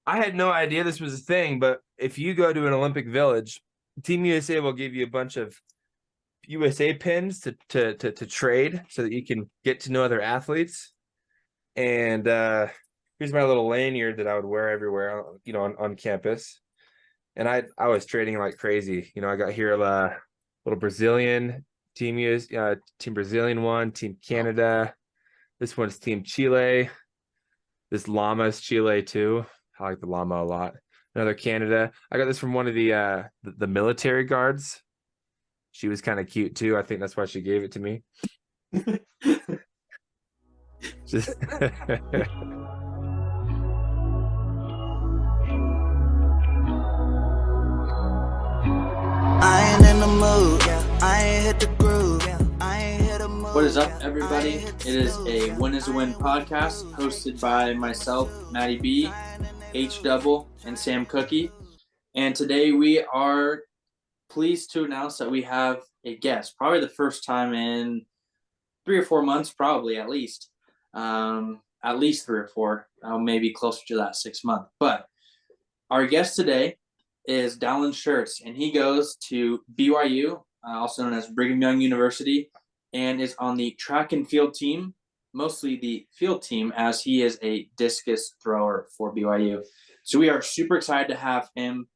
I had no idea this was a thing, but if you go to an Olympic Village, Team USA will give you a bunch of USA pins to trade so that you can get to know other athletes. And here's my little lanyard that I would wear everywhere, on campus. And I was trading like crazy. I got here a little Brazilian team Team Brazilian one, Team Canada. This one's Team Chile. This llama's Chile too. I like the llama a lot. Another Canada. I got this from one of the military guards. She was kind of cute too. I think that's why she gave it to me. Just I ain't in the mood. I ain't hit the groove. I ain't hit a mood. What is up, everybody? It is a Win is a Win podcast hosted by myself, Matty B, H Double, and Sam Cookie. And today we are pleased to announce that we have a guest, probably the first time in 3 or 4 months, probably at least 3 or 4, maybe closer to that 6 month. But our guest today is Dallin Shurts, and he goes to BYU, also known as Brigham Young University, and is on the track and field team, mostly the field team, as he is a discus thrower for BYU. So we are super excited to have him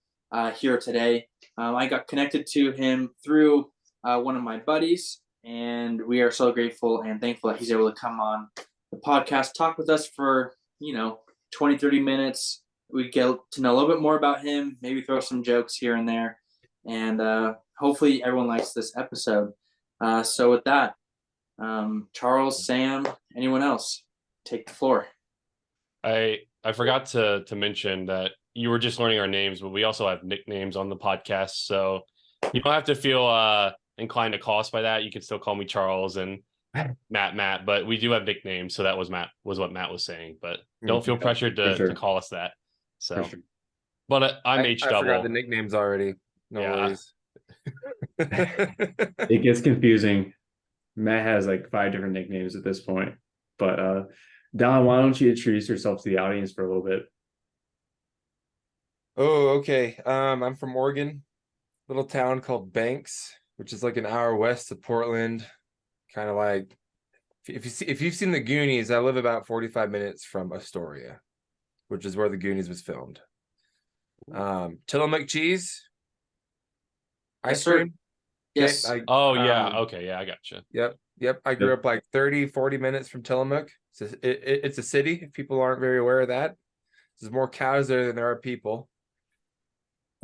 here today. I got connected to him through one of my buddies, and we are so grateful and thankful that he's able to come on the podcast, talk with us for, 20, 30 minutes. We get to know a little bit more about him, maybe throw some jokes here and there, and hopefully everyone likes this episode. So with that, Charles, Sam, anyone else, take the floor. I forgot to mention that you were just learning our names, but we also have nicknames on the podcast, so you don't have to feel inclined to call us by that. You can still call me Charles and Matt, but we do have nicknames, so that was what Matt was saying. But don't feel pressured to call us that. So, sure. But I'm H Double. I forgot the nicknames already. No worries. It gets confusing. Matt has like 5 different nicknames at this point. But Dallin, why don't you introduce yourself to the audience for a little bit? Oh, okay. I'm from Oregon, little town called Banks, which is like an hour west of Portland. Kind of like if you've seen the Goonies, I live about 45 minutes from Astoria, which is where the Goonies was filmed. Tillamook cheese, ice cream. Yes. Okay. Yeah, I gotcha. Yep. I grew up like 30, 40 minutes from Tillamook. It's a city, if people aren't very aware of that. There's more cows there than there are people.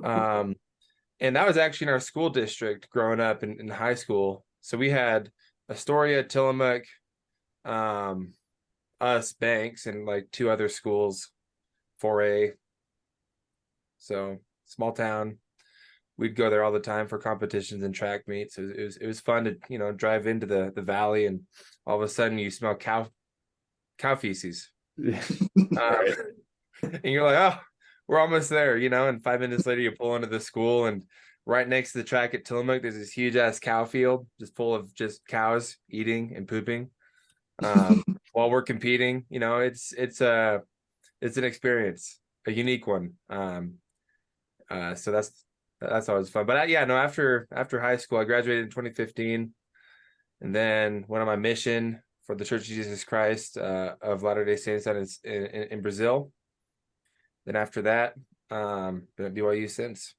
And that was actually in our school district growing up in high school. So we had Astoria, Tillamook, us, Banks, and like 2 other schools, 4A. So small town. We'd go there all the time for competitions and track meets. It was fun to drive into the valley, and all of a sudden you smell cow feces. And you're like, oh, we're almost there, and 5 minutes later you pull into the school, and right next to the track at Tillamook there's this huge ass cow field just full of just cows eating and pooping while we're competing. It's an experience, a unique one. So that's always fun. But after high school, I graduated in 2015, and then went on my mission for the Church of Jesus Christ of Latter-day Saints in Brazil. Then after that, been at BYU since,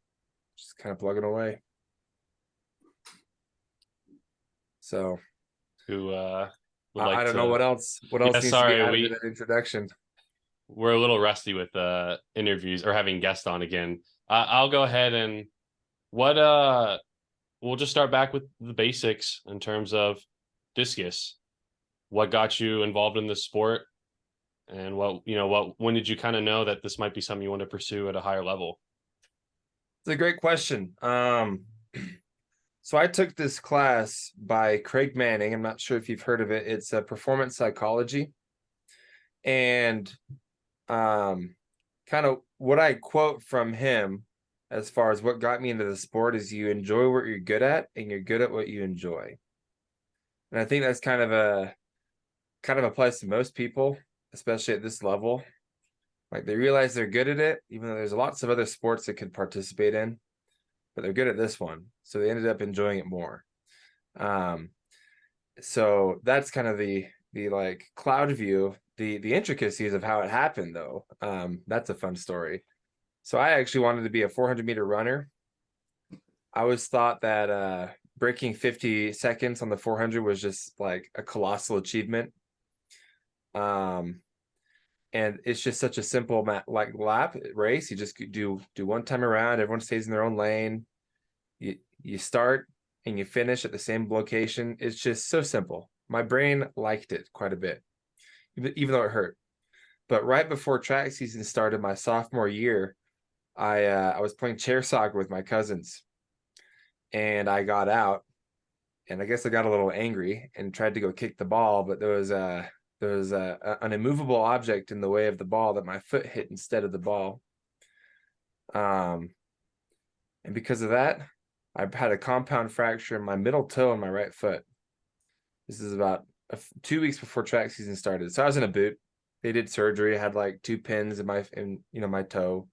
just kind of plugging away. So, I don't know what else. What else needs to be added to that introduction? We're a little rusty with interviews or having guests on again. I'll go ahead and we'll just start back with the basics in terms of discus. What got you involved in this sport, and when did you kind of know that this might be something you want to pursue at a higher level? It's a great question. So I took this class by Craig Manning. I'm not sure if you've heard of it. It's a performance psychology. And kind of what I quote from him as far as what got me into the sport is you enjoy what you're good at, and you're good at what you enjoy. And I think that's kind of applies to most people, especially at this level. Like they realize they're good at it, even though there's lots of other sports they could participate in, but they're good at this one. So they ended up enjoying it more. So that's kind of the like cloud view, the intricacies of how it happened though. That's a fun story. So I actually wanted to be a 400-meter runner. I always thought that breaking 50 seconds on the 400 was just like a colossal achievement. And it's just such a simple like lap race. You just do one time around, everyone stays in their own lane. You start and you finish at the same location. It's just so simple. My brain liked it quite a bit, even though it hurt. But right before track season started my sophomore year, I was playing chair soccer with my cousins, and I got out, and I guess I got a little angry and tried to go kick the ball, but there was an immovable object in the way of the ball that my foot hit instead of the ball. And because of that, I had a compound fracture in my middle toe in my right foot. This is about 2 weeks before track season started. So I was in a boot. They did surgery. I had like 2 pins in my toe.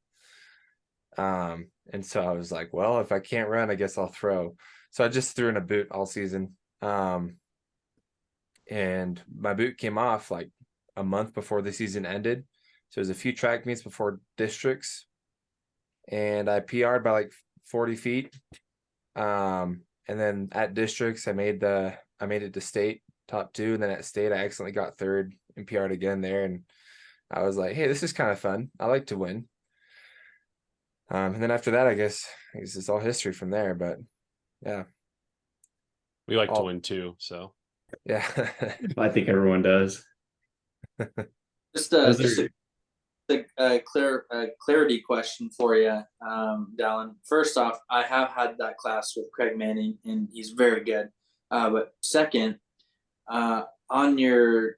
And so I was like, well, if I can't run, I guess I'll throw. So I just threw in a boot all season. And my boot came off like a month before the season ended. So there's a few track meets before districts, and I PR'd by like 40 feet. And then at districts, I made it to state top 2. And then at state, I accidentally got 3rd and PR'd again there. And I was like, hey, this is kind of fun. I like to win. And then after that, I guess it's all history from there, but yeah. We like to win too, so. Yeah. I think everyone does. Just a clarity question for you, Dallin. First off, I have had that class with Craig Manning, and he's very good. But second, on your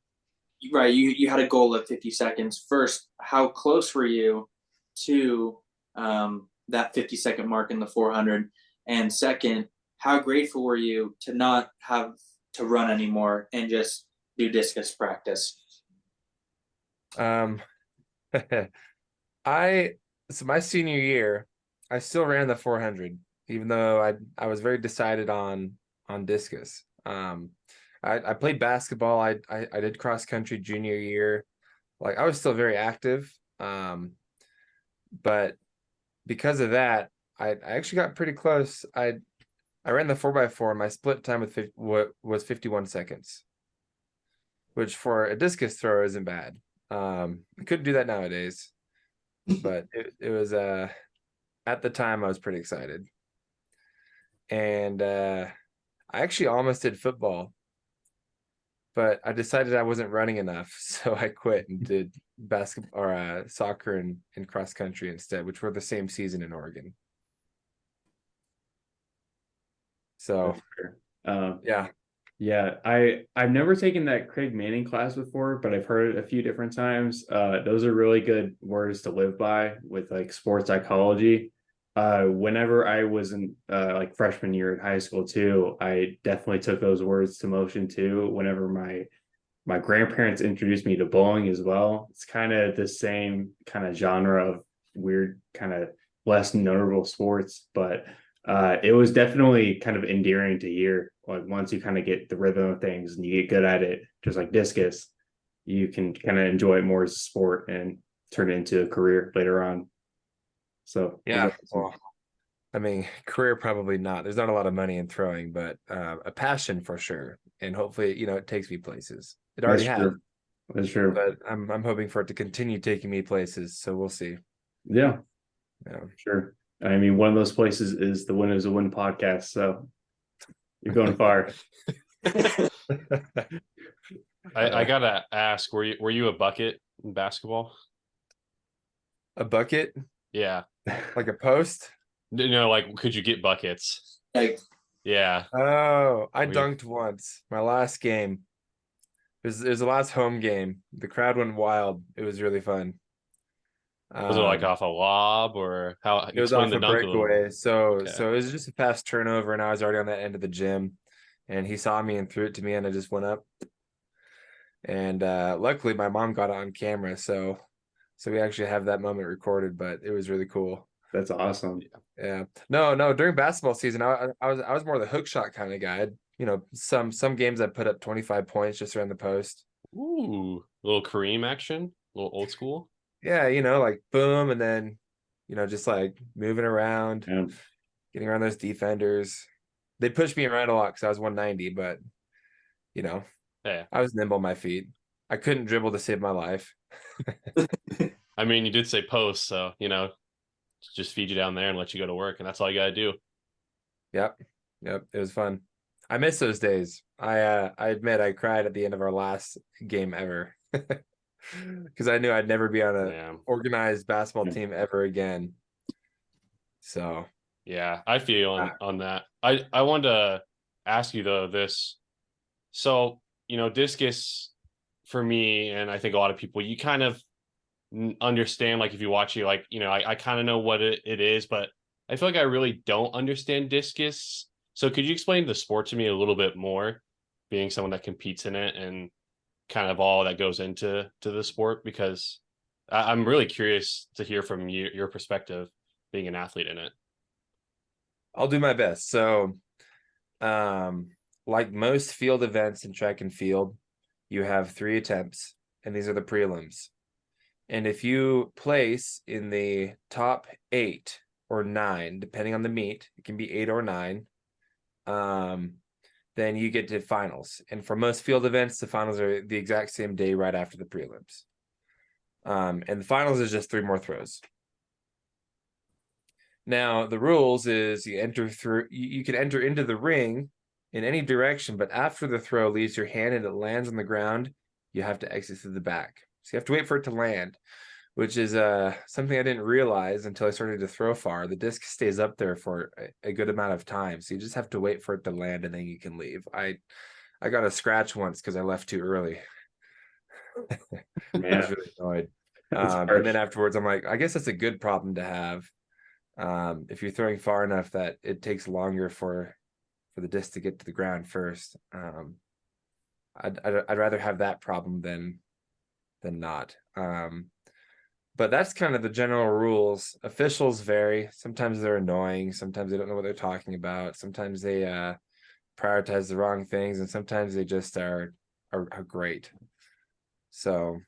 right, you had a goal of 50 seconds. First, how close were you to that 50-second mark in the 400? And second, how grateful were you to not have to run anymore and just do discus practice? So my senior year, I still ran the 400, even though I was very decided on discus. I played basketball. I did cross country junior year. Like I was still very active. But because of that, I actually got pretty close. I ran the 4x4. My split time was 51 seconds, which for a discus thrower isn't bad. I couldn't do that nowadays, but it was at the time I was pretty excited. And I actually almost did football, but I decided I wasn't running enough, so I quit and did basketball or soccer and cross country instead, which were the same season in Oregon. So yeah, I've never taken that Craig Manning class before, but I've heard it a few different times. Those are really good words to live by with like sports psychology. Whenever I was in like freshman year in high school too, I definitely took those words to motion too. Whenever my grandparents introduced me to bowling as well, it's kind of the same kind of genre of weird, kind of less notable sports, but it was definitely kind of endearing to hear. Like once you kind of get the rhythm of things and you get good at it, just like discus, you can kind of enjoy it more as a sport and turn it into a career later on. So yeah, well, I mean, career probably not. There's not a lot of money in throwing, but a passion for sure. And hopefully, it takes me places. It already has. That's true. But I'm hoping for it to continue taking me places. So we'll see. Yeah, Yeah, sure. I mean, one of those places is the Win is a Win podcast. So you're going far. I gotta ask, were you a bucket in basketball? A bucket? Yeah. Like a post? Like could you get buckets? Like, Yeah. Oh, I dunked once. My last game. It was the last home game. The crowd went wild. It was really fun. Was it like off a lob or how? It was off a breakaway. So Okay. it was just a fast turnover, and I was already on that end of the gym, and he saw me and threw it to me, and I just went up. And luckily, my mom got it on camera, so So we actually have that moment recorded, but it was really cool. That's awesome. Yeah. No, during basketball season, I was more the hook shot kind of guy. Some games I put up 25 points just around the post. Ooh, little Kareem action, a little old school. Yeah, like boom, and then just like moving around, Yeah. getting around those defenders. They pushed me around a lot because I was 190, but Yeah. I was nimble on my feet. I couldn't dribble to save my life. I mean, you did say post, so just feed you down there and let you go to work, and that's all you gotta do. Yep. It was fun. I miss those days. I admit I cried at the end of our last game ever because I knew I'd never be on an organized basketball team ever again. So yeah, I feel on that. I wanted to ask you though this. So discus for me, and I think a lot of people, you kind of understand, like if you watch it, like I kind of know what it is, but I feel like I really don't understand discus. So could you explain the sport to me a little bit more, being someone that competes in it and kind of all that goes into the sport? Because I'm really curious to hear from your perspective, being an athlete in it. I'll do my best. So, like most field events in track and field, you have 3 attempts, and these are the prelims. And if you place in the top 8 or 9, depending on the meet, it can be 8 or 9, then you get to finals. And for most field events, the finals are the exact same day right after the prelims. And the finals is just 3 more throws. Now, the rules is you can enter into the ring in any direction, but after the throw leaves your hand and it lands on the ground, you have to exit through the back. So you have to wait for it to land, which is something I didn't realize until I started to throw far. The disc stays up there for a good amount of time, so you just have to wait for it to land and then you can leave. I got a scratch once because I left too early. I was really annoyed. And then afterwards, I'm like, I guess that's a good problem to have. If you're throwing far enough that it takes longer for the disc to get to the ground first. I'd rather have that problem than not. But that's kind of the general rules. Officials vary. Sometimes they're annoying. Sometimes they don't know what they're talking about. Sometimes they prioritize the wrong things, and sometimes they just are great. So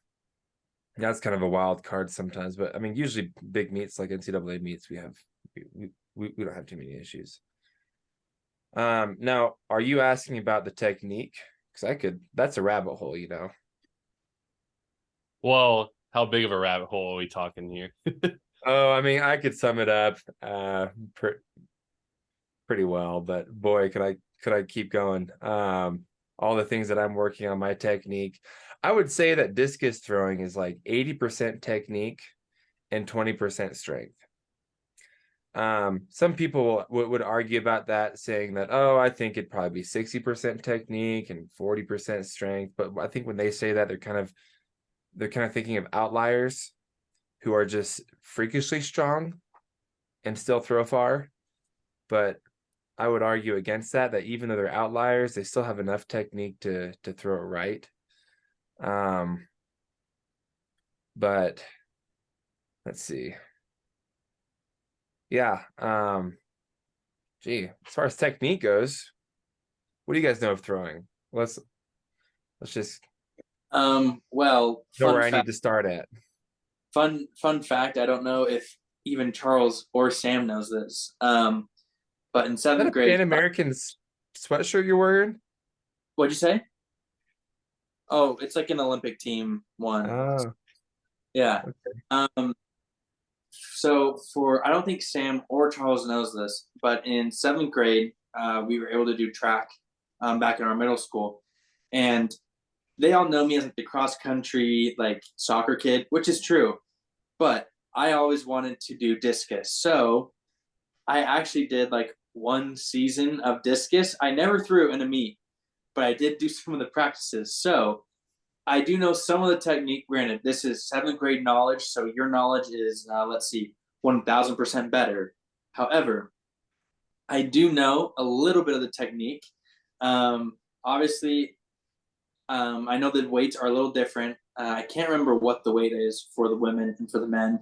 that's kind of a wild card sometimes. But I mean, usually big meets like NCAA meets, we don't have too many issues. Now, are you asking about the technique? Because that's a rabbit hole, Well, how big of a rabbit hole are we talking here? Oh, I mean, I could sum it up pretty well, but boy, could I keep going. All the things that I'm working on, my technique. I would say that discus throwing is like 80% technique and 20% strength. Some people would argue about that, saying that, oh, I think it'd probably be 60% technique and 40% strength. But I think when they say that, they're kind of thinking of outliers who are just freakishly strong and still throw far. But I would argue against that even though they're outliers, they still have enough technique to throw it right. But let's see. Yeah. As far as technique goes, what do you guys know of throwing? Let's just Well, know where I fact, need to start at. fun fact. I don't know if even Charles or Sam knows this. But in Is that 7th a grade, Pan American sweatshirt you're wearing? what'd you say? Oh, it's like an Olympic team one. Oh, Yeah. okay. So I don't think Sam or Charles knows this, but in 7th grade, we were able to do track back in our middle school, and they all know me as like the cross country like soccer kid, which is true, but I always wanted to do discus. So I actually did like 1 season of discus. I never threw in a meet, but I did do some of the practices. So I do know some of the technique. Granted, this is 7th grade knowledge, so your knowledge is, let's see, 1000% better. However, I do know a little bit of the technique. Obviously, I know the weights are a little different. I can't remember what the weight is for the women and for the men.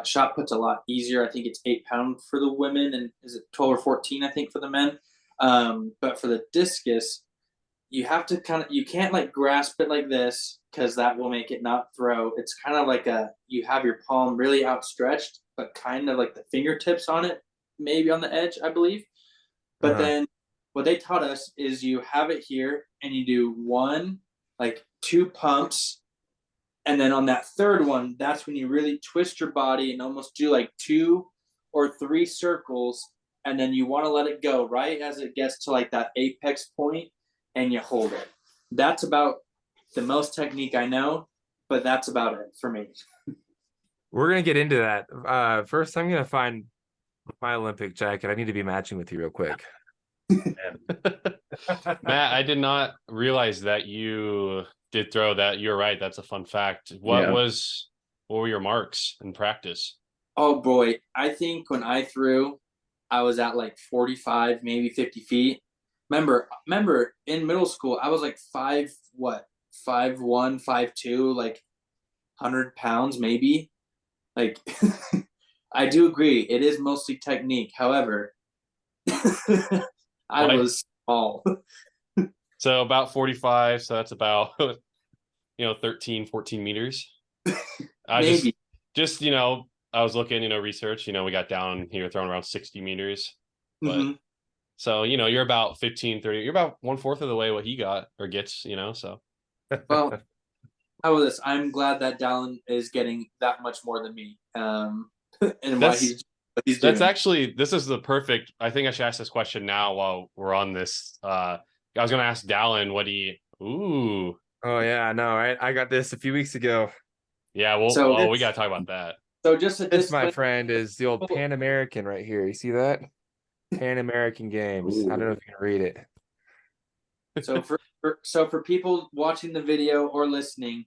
Shot put's a lot easier. I think it's 8 pound for the women, and is it 12 or 14? I think for the men. But for the discus, you have to you can't like grasp it like this because that will make it not throw. It's kind of like you have your palm really outstretched, but kind of like the fingertips on it, maybe on the edge, I believe. But then what they taught us is you have it here and you do 2 pumps. And then on that third one, that's when you really twist your body and almost do like 2 or 3 circles. And then you want to let it go right as it gets to like that apex point, and you hold it. That's about the most technique I know, but that's about it for me. We're gonna get into that. First, I'm gonna find my Olympic jacket. I need to be matching with you real quick. Matt, I did not realize that you did throw that. You're right. That's a fun fact. What were your marks in practice? Oh boy. I think when I threw, I was at like 45, maybe 50 feet. Remember in middle school, I was like 5'1", 5'2", like 100 pounds, maybe. Like, I do agree. It is mostly technique. However, I was small. So about 45. So that's about, 13, 14 meters. Maybe. Just, I was looking, research, we got down here throwing around 60 meters. But so, you're about 15, 30, you're about 1/4 of the way what he got or gets, so. Well, how about this? I'm glad that Dallin is getting that much more than me. And what he's doing. That's actually, this is the perfect, I think I should ask this question now while we're on this. I was going to ask Dallin ooh. Oh yeah, no, I got this a few weeks ago. Yeah, well, we got to talk about that. So just this, my friend, is the old Pan American right here. You see that? Pan American Games. Ooh. I don't know if you can read it. So for people watching the video or listening,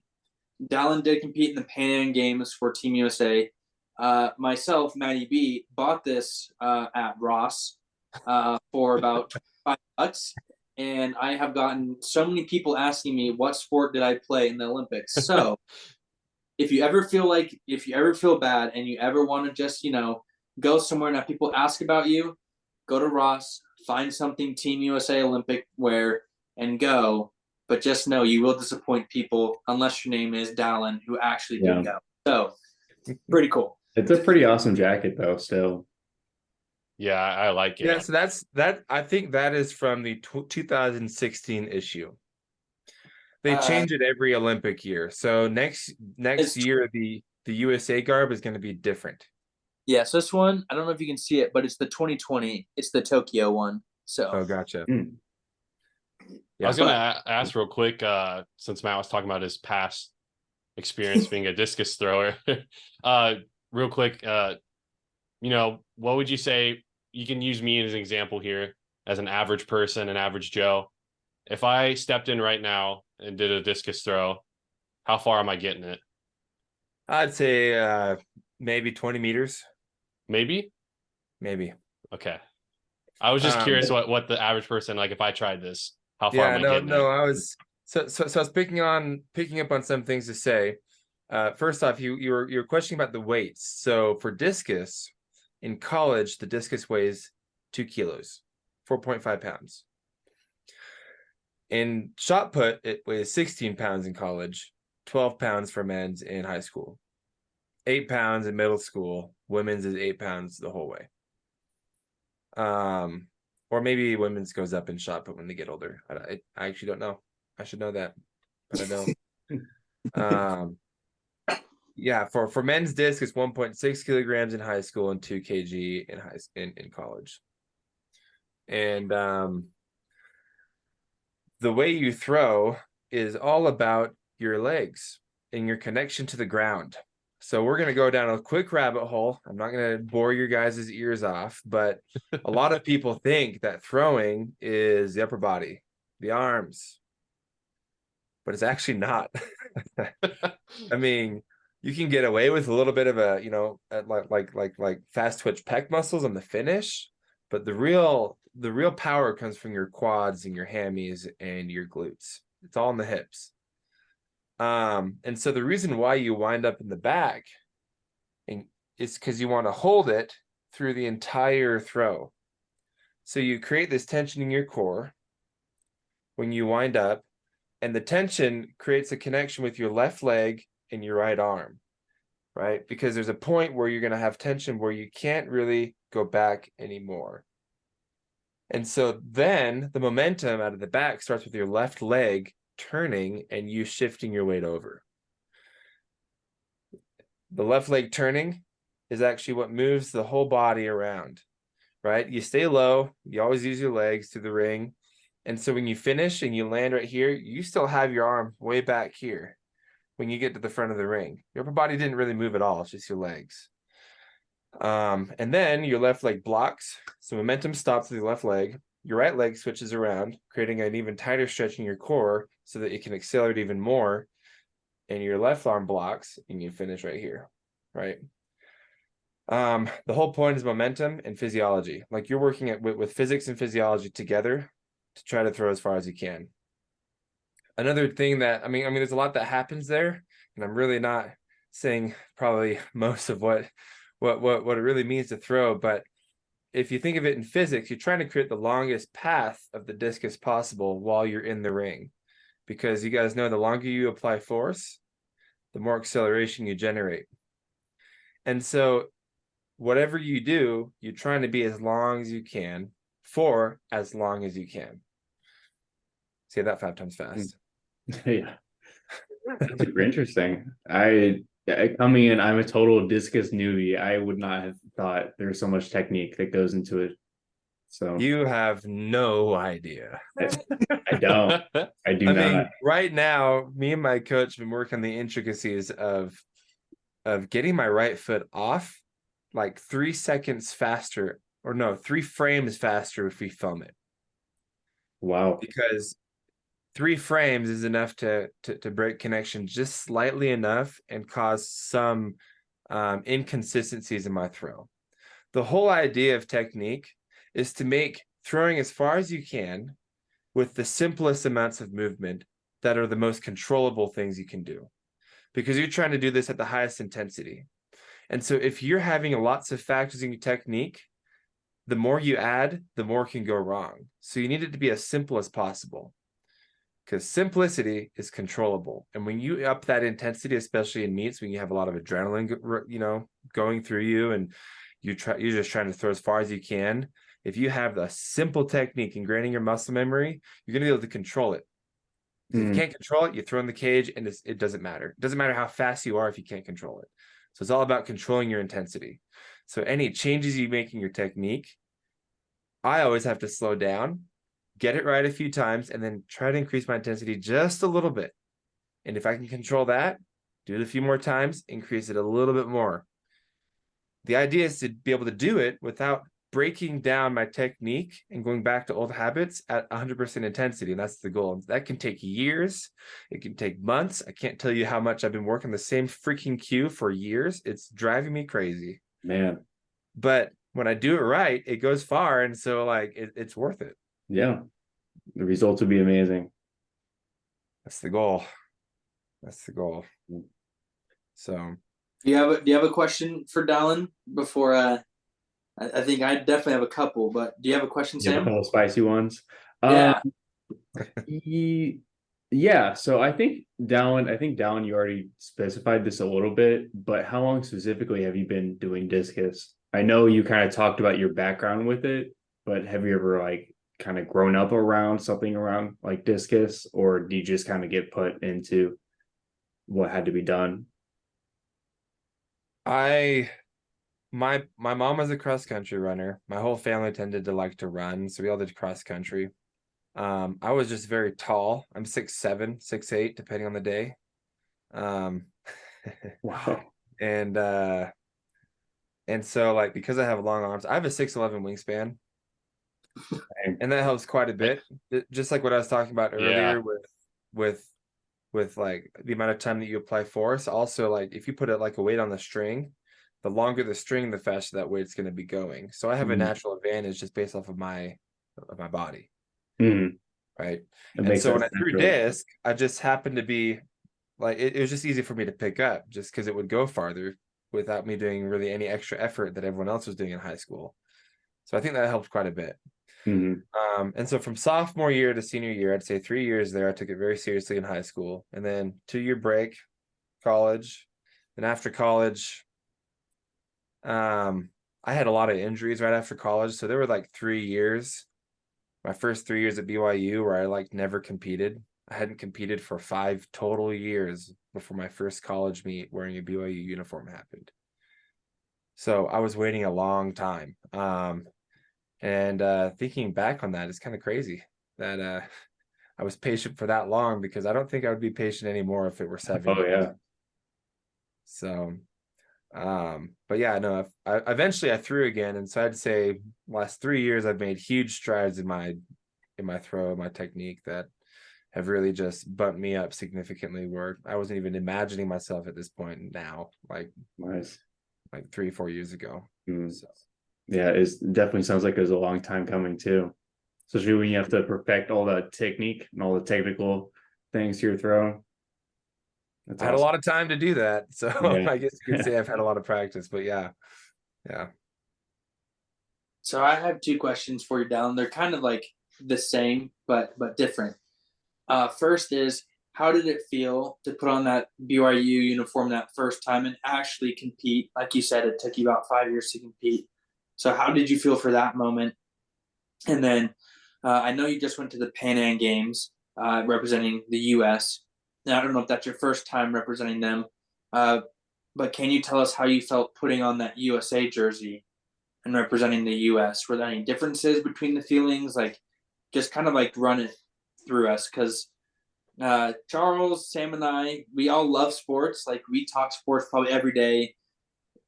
Dallin did compete in the Pan Am Games for Team USA. Myself, Matty B, bought this at Ross for about $5, and I have gotten so many people asking me what sport did I play in the Olympics. So if you ever feel bad and you ever want to just go somewhere and have people ask about you, go to Ross, find something Team USA Olympic wear, and go. But just know you will disappoint people unless your name is Dallin, who actually did go. So pretty cool. It's a pretty awesome jacket, though. Still, yeah, I like it. Yeah, so that. I think that is from the 2016 issue. They change it every Olympic year. So next year, the USA garb is going to be different. Yes, this one, I don't know if you can see it, but it's the 2020. It's the Tokyo one. So. Oh, gotcha. Yeah, I was going to ask real quick, since Matt was talking about his past experience being a discus thrower, real quick, what would you say? You can use me as an example here as an average person, an average Joe. If I stepped in right now and did a discus throw, how far am I getting it? I'd say maybe 20 meters. Maybe. Okay. I was just curious what the average person, like if I tried this, how far am I getting it? I was so I was picking up on some things to say. First off, you're questioning about the weights. So for discus in college, the discus weighs 2 kilos, 4.5 pounds. In shot put, it weighs 16 pounds in college, 12 pounds for men's in high school, 8 pounds in middle school. Women's is 8 pounds the whole way. Or maybe women's goes up in shot put when they get older. I actually don't know. I should know that, but I don't. Yeah, for men's disc, it's 1.6 kilograms in high school and 2 kg in college. And the way you throw is all about your legs and your connection to the ground. So we're going to go down a quick rabbit hole. I'm not going to bore your guys' ears off, but a lot of people think that throwing is the upper body, the arms, but it's actually not. I mean, you can get away with a little bit of a, like fast twitch pec muscles on the finish, but the real power comes from your quads and your hammies and your glutes. It's all in the hips. And so the reason why you wind up in the back is because you want to hold it through the entire throw. So you create this tension in your core when you wind up, and the tension creates a connection with your left leg and your right arm, right? Because there's a point where you're going to have tension where you can't really go back anymore. And so then the momentum out of the back starts with your left leg turning and you shifting your weight over. The left leg turning is actually what moves the whole body around, right? You stay low, you always use your legs to the ring. And so when you finish and you land right here, you still have your arm way back here when you get to the front of the ring. Your upper body didn't really move at all, it's just your legs. And then your left leg blocks. So momentum stops with your left leg. Your right leg switches around, creating an even tighter stretch in your core so that it can accelerate even more. And your left arm blocks and you finish right here, right? The whole point is momentum and physiology. Like you're working with physics and physiology together to try to throw as far as you can. Another thing that, I mean, there's a lot that happens there, and I'm really not saying probably most of what it really means to throw, but if you think of it in physics, you're trying to create the longest path of the discus possible while you're in the ring, because you guys know the longer you apply force, the more acceleration you generate. And so whatever you do, you're trying to be as long as you can for as long as you can. Say that 5 times fast. Yeah, that's super interesting. Coming in, I'm a total discus newbie. I would not have thought there's so much technique that goes into it. So You have no idea. I don't. I do not. mean, right now, me and my coach have been working on the intricacies of getting my right foot off like 3 seconds faster, or no, 3 frames faster if we film it. Wow. Because 3 frames is enough to break connection just slightly enough and cause some inconsistencies in my throw. The whole idea of technique is to make throwing as far as you can with the simplest amounts of movement that are the most controllable things you can do, because you're trying to do this at the highest intensity. And so if you're having lots of factors in your technique, the more you add, the more can go wrong. So you need it to be as simple as possible, because simplicity is controllable. And when you up that intensity, especially in meets, when you have a lot of adrenaline, going through you, and you're just trying to throw as far as you can, if you have the simple technique ingrained in your muscle memory, you're going to be able to control it. If you can't control it, you throw in the cage and it doesn't matter. It doesn't matter how fast you are if you can't control it. So it's all about controlling your intensity. So any changes you make in your technique, I always have to slow down, get it right a few times, and then try to increase my intensity just a little bit. And if I can control that, do it a few more times, increase it a little bit more. The idea is to be able to do it without breaking down my technique and going back to old habits at 100% intensity. And that's the goal. That can take years. It can take months. I can't tell you how much I've been working the same freaking cue for years. It's driving me crazy, man. But when I do it right, it goes far. And so it's worth it. Yeah. The results would be amazing. That's the goal. So Do you have a question for Dallin before I think I definitely have a couple, but do you have a question, You have Sam? a couple of spicy ones. Yeah. Yeah. So I think Dallin, you already specified this a little bit, but how long specifically have you been doing discus? I know you kind of talked about your background with it, but have you ever kind of grown up around something around like discus, or do you just kind of get put into what had to be done? My mom was a cross country runner. My whole family tended to like to run, so we all did cross country. I was just very tall. I'm 6'7", 6'8", depending on the day. Wow. And so because I have long arms, I have a 6'11" wingspan, and that helps quite a bit. Just like what I was talking about earlier with the amount of time that you apply force. Also, if you put it like a weight on the string, the longer the string, the faster that weight's going to be going. So I have a natural advantage just based off of my body. Right. And so when I threw disc, I just happened to be like it was just easy for me to pick up just because it would go farther without me doing really any extra effort that everyone else was doing in high school. So I think that helped quite a bit. And so from sophomore year to senior year, I'd say 3 years there, I took it very seriously in high school. And then 2-year break, college. Then after college, I had a lot of injuries right after college. So there were like 3 years, my first 3 years at BYU, where I like never competed. I hadn't competed for 5 total years before my first college meet wearing a BYU uniform happened. So I was waiting a long time. And thinking back on that, it's kind of crazy that I was patient for that long, because I don't think I would be patient anymore if it were 7 Oh years. yeah. So, but yeah, no, I eventually I threw again, and so I'd say last 3 years I've made huge strides in my throw, my technique, that have really just bumped me up significantly, where I wasn't even imagining myself at this point now, like Nice. 3-4 years ago. So. Yeah, it definitely sounds like it was a long time coming too, especially when you have to perfect all the technique and all the technical things to your throw. That's I had a awesome. lot of time to do that, so Yeah. I guess you could say I've had a lot of practice, but yeah. So I have 2 questions for you, Dallin. They're kind of like the same, but different. First is, how did it feel to put on that BYU uniform that first time and actually compete? Like you said, it took you about 5 years to compete. So how did you feel for that moment? And then I know you just went to the Pan Am Games representing the U.S. Now, I don't know if that's your first time representing them, but can you tell us how you felt putting on that USA jersey and representing the U.S.? Were there any differences between the feelings? Like, just kind of like run it through us, because Charles, Sam, and I, we all love sports. Like, we talk sports probably every day.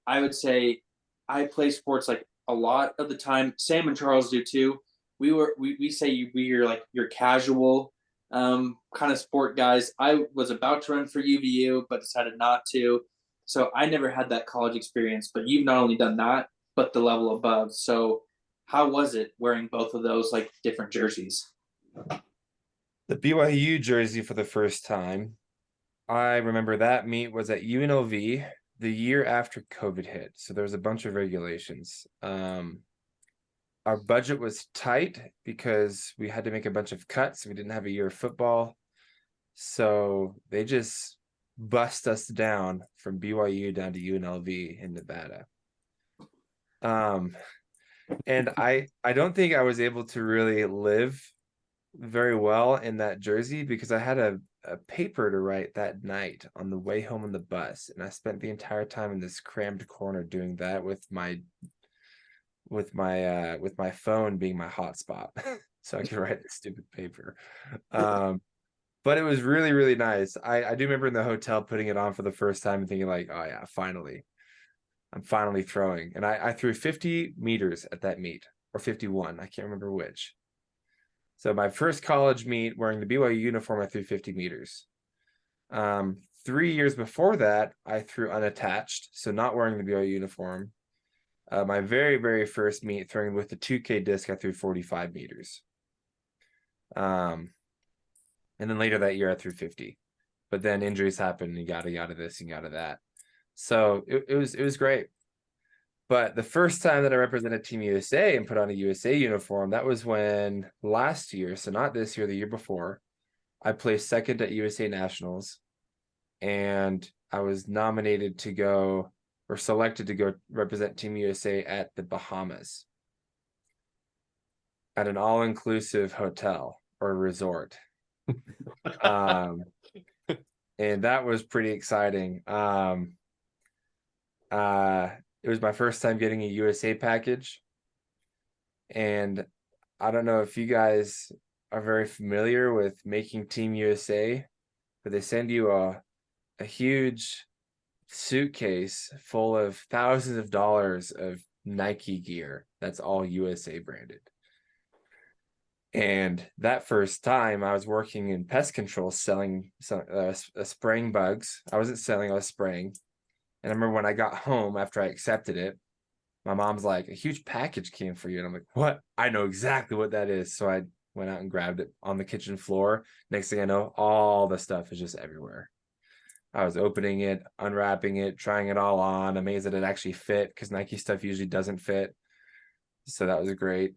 I would say I play sports like a lot of the time. Sam and Charles do too. We say we're like your casual kind of sport guys. I was about to run for UVU, but decided not to. So I never had that college experience. But you've not only done that, but the level above. So how was it wearing both of those like different jerseys? The BYU jersey for the first time, I remember that meet was at UNLV the year after COVID hit. So there was a bunch of regulations. Our budget was tight because we had to make a bunch of cuts. We didn't have a year of football. So they just bust us down from BYU down to UNLV in Nevada. And I don't think I was able to really live very well in that jersey, because I had a paper to write that night on the way home on the bus, and I spent the entire time in this crammed corner doing that with my phone being my hotspot so I could write the stupid paper. But it was really, really nice. I do remember in the hotel putting it on for the first time and thinking like, oh yeah, finally I'm finally throwing. And I threw 50 meters at that meet, or 51, I can't remember which. So my first college meet wearing the BYU uniform, I threw 50 meters. 3 years before that, I threw unattached, so not wearing the BYU uniform. My very, very first meet throwing with the 2K disc, I threw 45 meters. And then later that year, I threw 50. But then injuries happened, and yada this and yada that. So it was great. But the first time that I represented Team USA and put on a USA uniform, that was when last year, so not this year, the year before, I placed second at USA Nationals, and I was nominated to go, or selected to go represent Team USA at the Bahamas at an all-inclusive hotel or resort. And that was pretty exciting. It was my first time getting a USA package. And I don't know if you guys are very familiar with making Team USA, but they send you a huge suitcase full of thousands of dollars of Nike gear that's all USA branded. And that first time I was working in pest control, selling spraying bugs. I wasn't selling, I was spraying. And I remember when I got home after I accepted it, my mom's like, a huge package came for you. And I'm like, what? I know exactly what that is. So I went out and grabbed it on the kitchen floor. Next thing I know, all the stuff is just everywhere. I was opening it, unwrapping it, trying it all on, amazed that it actually fit, because Nike stuff usually doesn't fit. So that was great.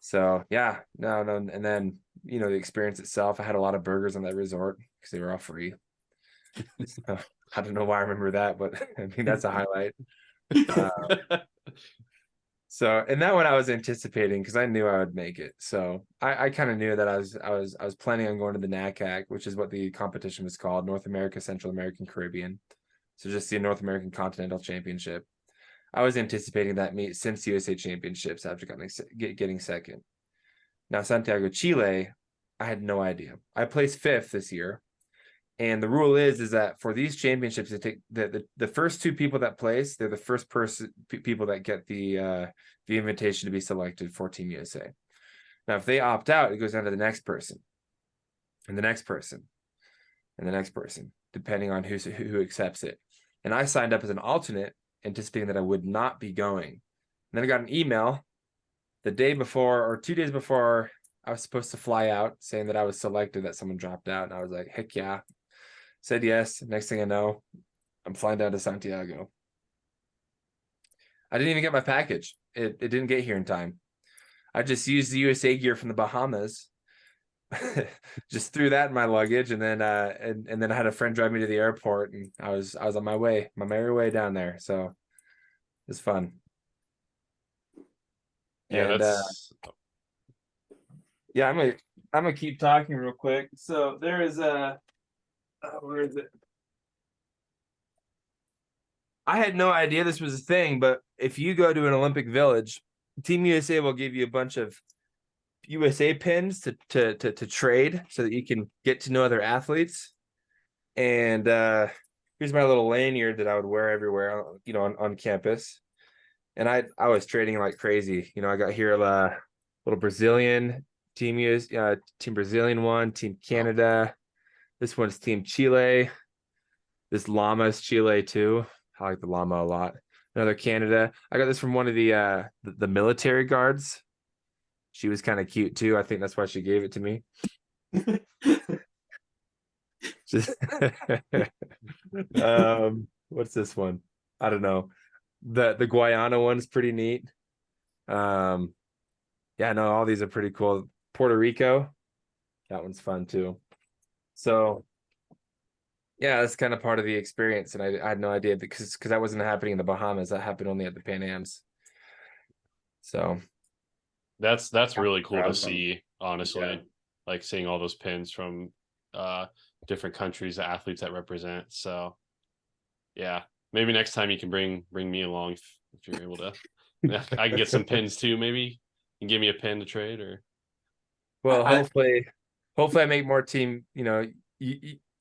So yeah, no, and then the experience itself, I had a lot of burgers on that resort because they were all free. So, I don't know why I remember that, but I mean that's a highlight. So, and that one I was anticipating because I knew I would make it. So I kind of knew that I was planning on going to the NACAC, which is what the competition was called, North America, Central American, Caribbean. So just the North American Continental Championship. I was anticipating that meet since USA Championships after getting second. Now Santiago, Chile, I had no idea. I placed 5th this year. And the rule is that for these championships, they take the first 2 people that place, they're the first people that get the invitation to be selected for Team USA. Now, if they opt out, it goes down to the next person, and the next person, and the next person, depending on who accepts it. And I signed up as an alternate, anticipating that I would not be going. And then I got an email the day before or 2 days before I was supposed to fly out, saying that I was selected, that someone dropped out, and I was like, heck yeah. Said yes. Next thing I know, I'm flying down to Santiago. I didn't even get my package. It didn't get here in time. I just used the USA gear from the Bahamas. Just threw that in my luggage, and then and then I had a friend drive me to the airport, and I was on my merry way down there. So it was fun. Yeah, and, that's yeah. I'm gonna keep talking real quick. So there is a. Where is it? I had no idea this was a thing, but if you go to an Olympic Village, Team USA will give you a bunch of USA pins to trade so that you can get to know other athletes. And here's my little lanyard that I would wear everywhere, on campus. And I was trading like crazy. I got here a little Brazilian Team US, Team Brazilian one, Team Canada. This one's Team Chile. This llama is Chile too. I like the llama a lot. Another Canada. I got this from one of the military guards. She was kind of cute too. I think that's why she gave it to me. What's this one? I don't know. The Guyana one's pretty neat. Yeah, no, all these are pretty cool. Puerto Rico, that one's fun too. So yeah, that's kind of part of the experience, and I had no idea because that wasn't happening in the Bahamas. That happened only at the Pan Ams. So that's really cool to see, honestly. Yeah. Like seeing all those pins from different countries, the athletes that represent. So yeah, maybe next time you can bring me along if you're able to. I can get some pins too. Maybe you can give me a pin to trade, or well, hopefully I make more team,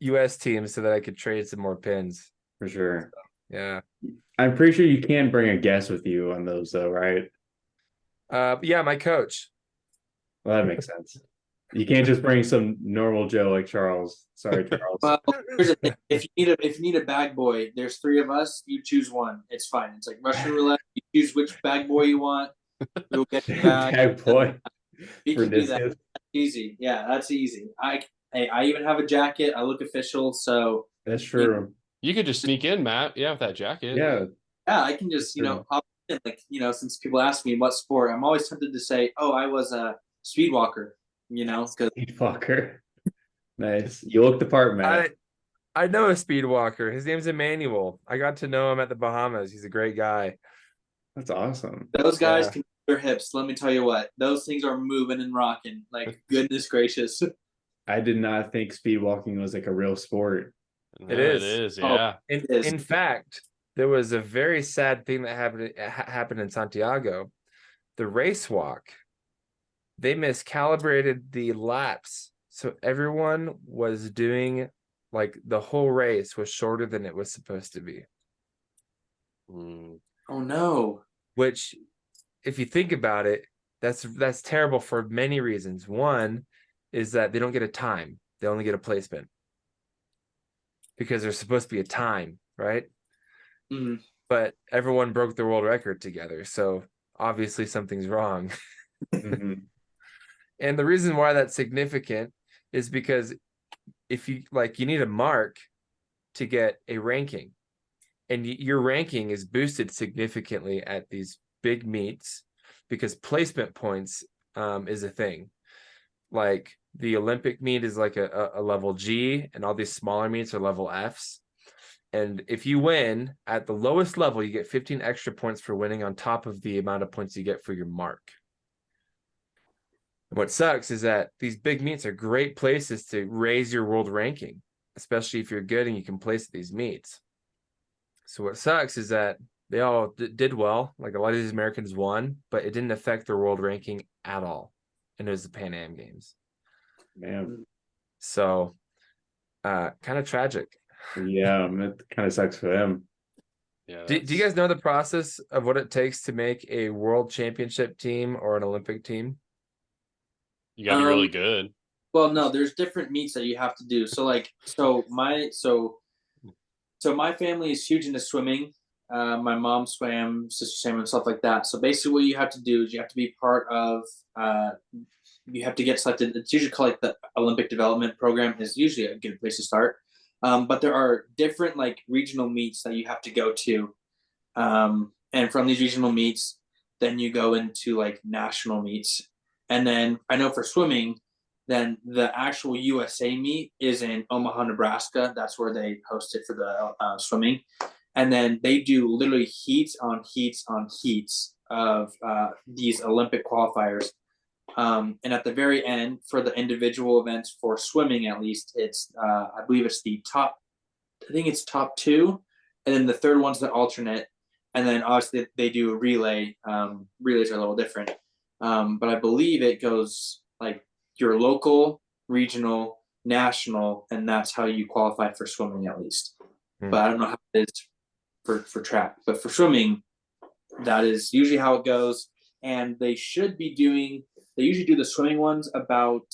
US teams so that I could trade some more pins. For sure. So, yeah. I'm pretty sure you can bring a guest with you on those though, right? Yeah, my coach. Well, that makes sense. You can't just bring some normal Joe like Charles. Sorry, Charles. Well, here's the thing. If you need a bag boy, there's 3 of us. You choose one. It's fine. It's like Russian roulette. You choose which bag boy you want. You'll get the bag. Bag boy. You can do that. That's easy. Yeah, that's easy. I even have a jacket. I look official, so that's true. You could just sneak in, Matt. Yeah, with that jacket. Yeah, I can just hop in. Like since people ask me what sport, I'm always tempted to say, "Oh, I was a speed walker." Because speed walker. Nice. You look the part, Matt. I know a speed walker. His name's Emmanuel. I got to know him at the Bahamas. He's a great guy. That's awesome. Those guys can move their hips. Let me tell you what, those things are moving and rocking. Like goodness gracious. I did not think speed walking was like a real sport. It is. It is. Yeah. In fact, there was a very sad thing that happened in Santiago. The race walk, they miscalibrated the laps. So everyone was doing like the whole race was shorter than it was supposed to be. Oh no. Which, if you think about it, that's terrible for many reasons. One is that they don't get a time. They only get a placement. Because there's supposed to be a time, right? Mm-hmm. But everyone broke the world record together. So obviously something's wrong. Mm-hmm. And the reason why that's significant is because if you like, you need a mark to get a ranking, and your ranking is boosted significantly at these big meets because placement points is a thing. Like the Olympic meet is like a level G, and all these smaller meets are level Fs. And if you win at the lowest level, you get 15 extra points for winning on top of the amount of points you get for your mark. What sucks is that these big meets are great places to raise your world ranking, especially if you're good and you can place at these meets. So what sucks is that they all did well. Like a lot of these Americans won, but it didn't affect their world ranking at all. And it was the Pan Am Games. Man. So kind of tragic. Yeah, it kind of sucks for them. Yeah. Do you guys know the process of what it takes to make a world championship team or an Olympic team? You got to be really good. Well, no, there's different meets that you have to do. So like, my family is huge into swimming. My mom swam, sister swam, and stuff like that. So basically, what you have to do is you have to be part of. You have to get selected. It's usually called like the Olympic Development Program. Is usually a good place to start. But there are different like regional meets that you have to go to, and from these regional meets, then you go into like national meets. And then I know for swimming, then the actual USA meet is in Omaha, Nebraska. That's where they host it for the swimming. And then they do literally heats on heats on heats of these Olympic qualifiers. And at the very end, for the individual events for swimming, at least, it's I believe it's the top. I think it's top two, and then the third one's the alternate. And then obviously they do a relay. Relays are a little different, but I believe it goes like your local, regional, national, and that's how you qualify for swimming at least. But I don't know how it is for track. But for swimming, that is usually how it goes. And they should be doing. They usually do the swimming ones about,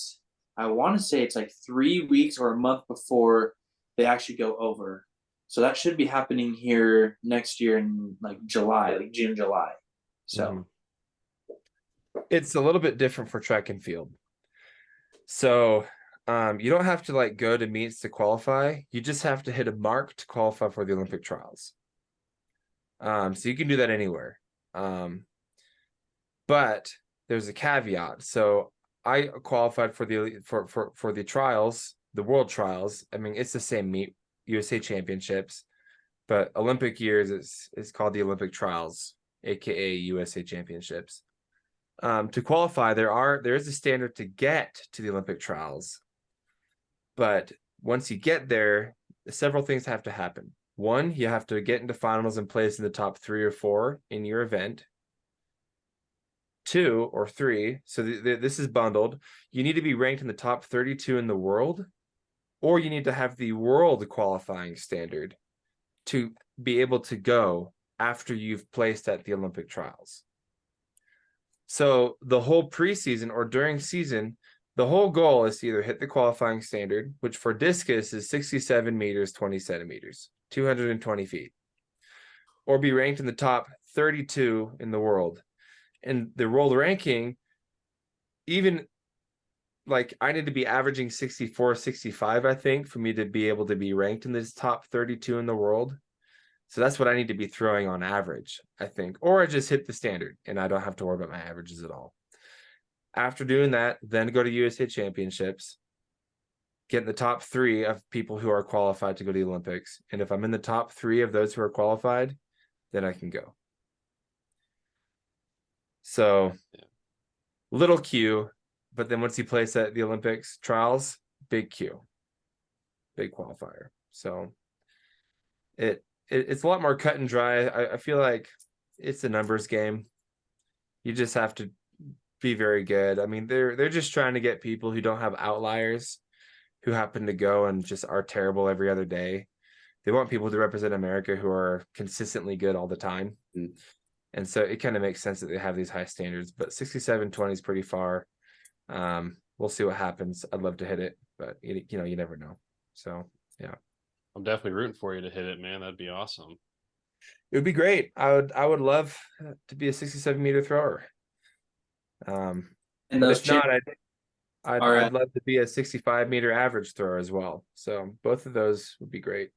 I want to say it's like 3 weeks or a month before they actually go over. So that should be happening here next year in like July, like June, July. So it's a little bit different for track and field. So you don't have to like go to meets to qualify. You just have to hit a mark to qualify for the Olympic trials. So you can do that anywhere. But there's a caveat. So I qualified for the trials, the world trials. I mean, it's the same meet, USA Championships, but Olympic years is called the Olympic trials, aka USA Championships. To qualify, there is a standard to get to the Olympic trials, but once you get there, several things have to happen. One, you have to get into finals and place in the top 3 or 4 in your event. 2 or 3, so this is bundled. You need to be ranked in the top 32 in the world, or you need to have the world qualifying standard to be able to go after you've placed at the Olympic trials. So the whole preseason or during season, the whole goal is to either hit the qualifying standard, which for discus is 67 meters, 20 centimeters, 220 feet, or be ranked in the top 32 in the world. And the world ranking, even like I need to be averaging 64, 65, I think, for me to be able to be ranked in this top 32 in the world. So that's what I need to be throwing on average, I think. Or I just hit the standard and I don't have to worry about my averages at all. After doing that, then go to USA Championships, get in the top 3 of people who are qualified to go to the Olympics. And if I'm in the top 3 of those who are qualified, then I can go. So little Q, but then once you place at the Olympics trials, big Q, big qualifier. So it's a lot more cut and dry. I feel like it's a numbers game. You just have to be very good. I mean, they're just trying to get people who don't have outliers, who happen to go and just are terrible every other day. They want people to represent America who are consistently good all the time. And so it kind of makes sense that they have these high standards, but 67-20 is pretty far. We'll see what happens. I'd love to hit it, but you never know. So yeah, I'm definitely rooting for you to hit it, man. That'd be awesome. It would be great. I would love to be a 67-meter thrower. And those if not, I'd All right. I'd love to be a 65-meter average thrower as well. So both of those would be great.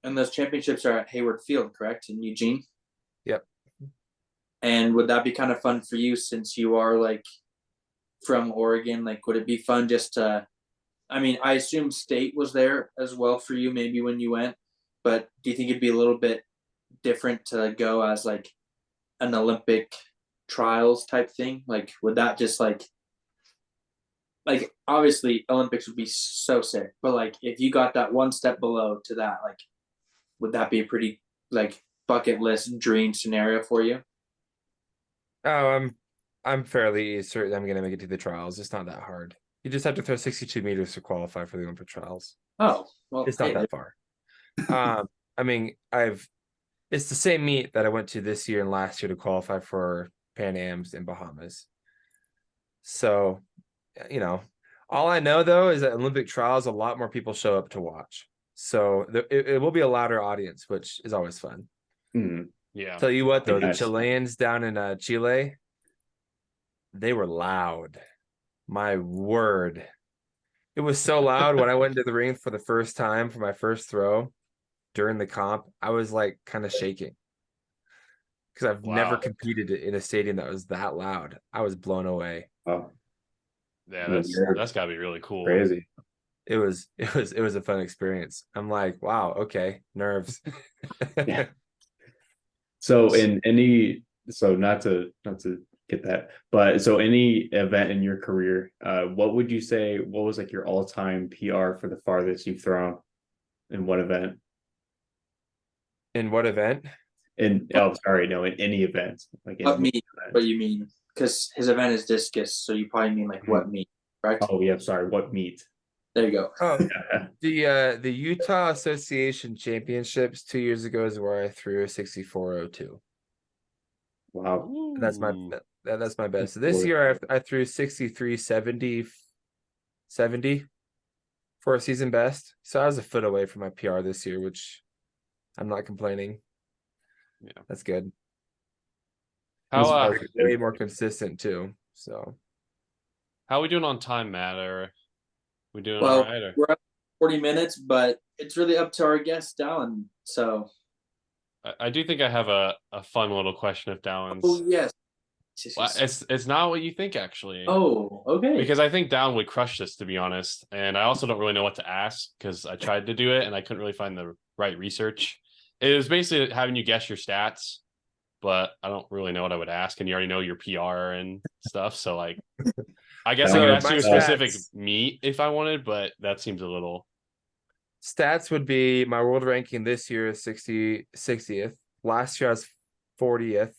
And those championships are at Hayward Field, correct, in Eugene? Yep. And would that be kind of fun for you since you are like from Oregon? Like, would it be fun just to, I mean, I assume state was there as well for you maybe when you went, but do you think it'd be a little bit different to go as like an Olympic trials type thing? Like, would that just like obviously Olympics would be so sick, but like if you got that one step below to that, like, would that be a pretty like bucket list dream scenario for you? Oh, I'm fairly certain I'm gonna make it to the trials. It's not that hard. You just have to throw 62 meters to qualify for the Olympic trials. Oh, well, It's not that far. I mean, it's the same meet that I went to this year and last year to qualify for Pan Am's in Bahamas. So, you know, all I know though is that Olympic trials, a lot more people show up to watch. So it will be a louder audience, which is always fun. Yeah. Tell you what though, Nice. the Chileans down in Chile, they were loud. My word. It was so loud when I went into the ring for the first time for my first throw during the comp. I was like kind of shaking because I've never Wow. competed in a stadium that was that loud. I was blown away. Oh, Yeah, Yeah. that's gotta be really cool. crazy. It was a fun experience. I'm like, wow, okay, nerves. Yeah. So not to get that, but so any event in your career, what would you say, what was like your all-time PR for the farthest you've thrown? In what event? In what event? In any event. Like in What any meet? event. What you mean? Because his event is discus, so you probably mean like what meet, correct? Oh yeah, sorry, what meet? There you go. Oh, the Utah Association Championships 2 years ago is where I threw a 64.02. Wow. That's my Ooh. that's my best. So this year I threw 63.70 for a season best. So I was a foot away from my PR this year, which I'm not complaining. Yeah. That's good. How I was way more consistent too. So how are we doing on time, Matt? Or we doing Well, all right? Or? we're at 40 minutes, but it's really up to our guest, Dallin. So, I do think I have a fun little question if Dallin's. oh yes. Well, it's not what you think actually. Oh, okay. Because I think Dallin would crush this, to be honest. And I also don't really know what to ask because I tried to do it and I couldn't really find the right research. It was basically having you guess your stats, but I don't really know what I would ask. And you already know your PR and stuff. So like, I guess I could ask you a specific meet if I wanted, but that seems a little. Stats would be my world ranking this year is 60th. Last year I was 40th.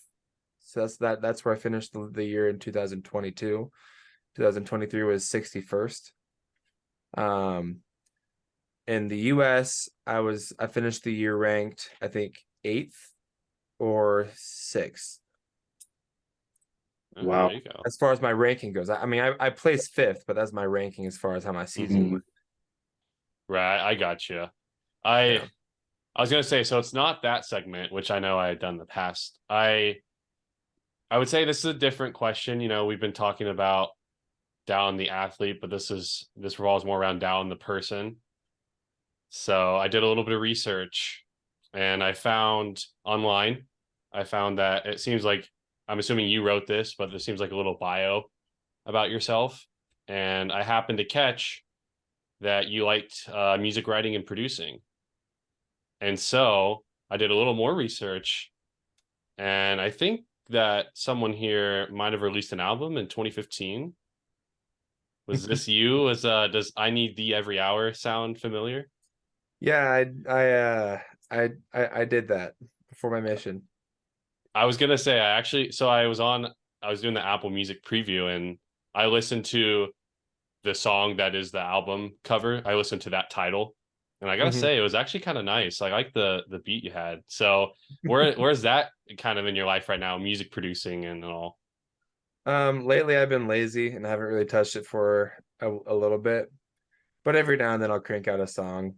So that's where I finished the year in 2022. 2023 was 61st. In the US, I finished the year ranked, I think 8th or 6th. Wow. There you go. As far as my ranking goes. I mean, I placed 5th, but that's my ranking as far as how my season went. Right, I got you. I was gonna say, so it's not that segment, which I know I had done in the past. I would say this is a different question. You know, we've been talking about Dallin the athlete, but this revolves more around Dallin the person. So I did a little bit of research, and I found online. I found that it seems like, I'm assuming you wrote this, but there seems like a little bio about yourself, and I happened to catch that you liked music writing and producing. And so I did a little more research, and I think that someone here might have released an album in 2015. Was this you? Does I Need Thee Every Hour sound familiar? Yeah, I did that before my mission. I was gonna say I was doing the Apple Music preview, and I listened to the song that is the album cover. I listened to that title, and I gotta say it was actually kind of nice. I like the beat you had. So where's that kind of in your life right now, music producing and all? Lately I've been lazy and I haven't really touched it for a little bit, but every now and then I'll crank out a song.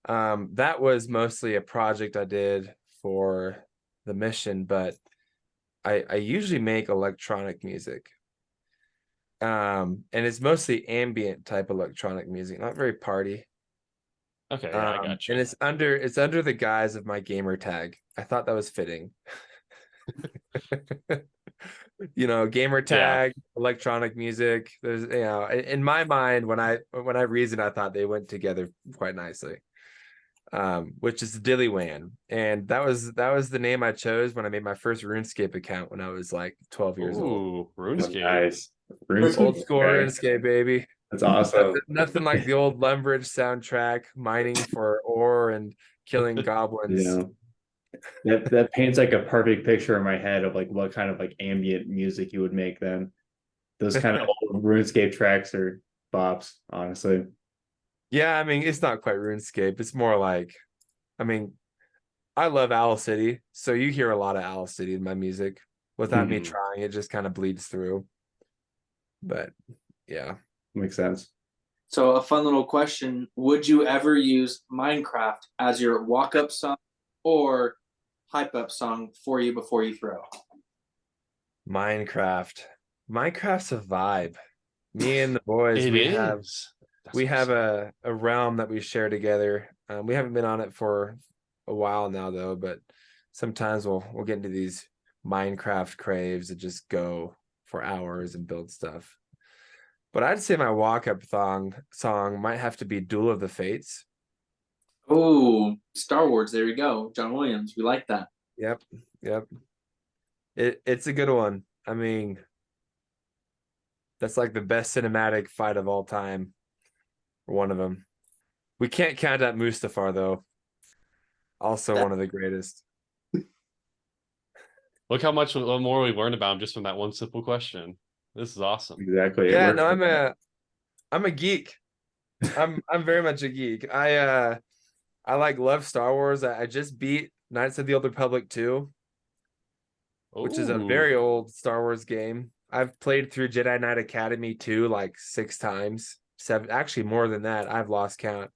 That was mostly a project I did for the mission, but I usually make electronic music. And it's mostly ambient type electronic music, not very party. Okay, yeah, I got you. And it's under the guise of my gamer tag. I thought that was fitting. Gamer tag, electronic music. There's, in my mind, when I reasoned, I thought they went together quite nicely. Which is Dillywan, and that was the name I chose when I made my first RuneScape account when I was like 12 years old. Ooh, RuneScape. Nice. Old school RuneScape, baby. That's awesome. Nothing like the old Lumbridge soundtrack, mining for ore and killing goblins. That paints like a perfect picture in my head of like what kind of like ambient music you would make then. Those kind of old RuneScape tracks are bops, honestly. Yeah, I mean, it's not quite RuneScape. It's more like, I mean, I love Owl City, so you hear a lot of Owl City in my music. Without me trying, it just kind of bleeds through. But yeah. Makes sense. So a fun little question. Would you ever use Minecraft as your walk-up song or hype-up song for you before you throw? Minecraft's a vibe. Me and the boys, we have a realm that we share together. We haven't been on it for a while now though, but sometimes we'll get into these Minecraft craves and just go for hours and build stuff. But I'd say my walk-up song might have to be Duel of the Fates. Oh, Star Wars. There you go. John Williams. We like that. Yep. It's a good one. I mean, that's like the best cinematic fight of all time. One of them. We can't count out Mustafar though. Also one of the greatest. Look how much more we learned about him just from that one simple question. This is awesome. Exactly. Yeah, no, I'm a geek. I'm very much a geek. I love Star Wars. I just beat Knights of the Old Republic 2, which is a very old Star Wars game. I've played through Jedi Knight Academy 2 like 6 times. 7, actually more than that. I've lost count.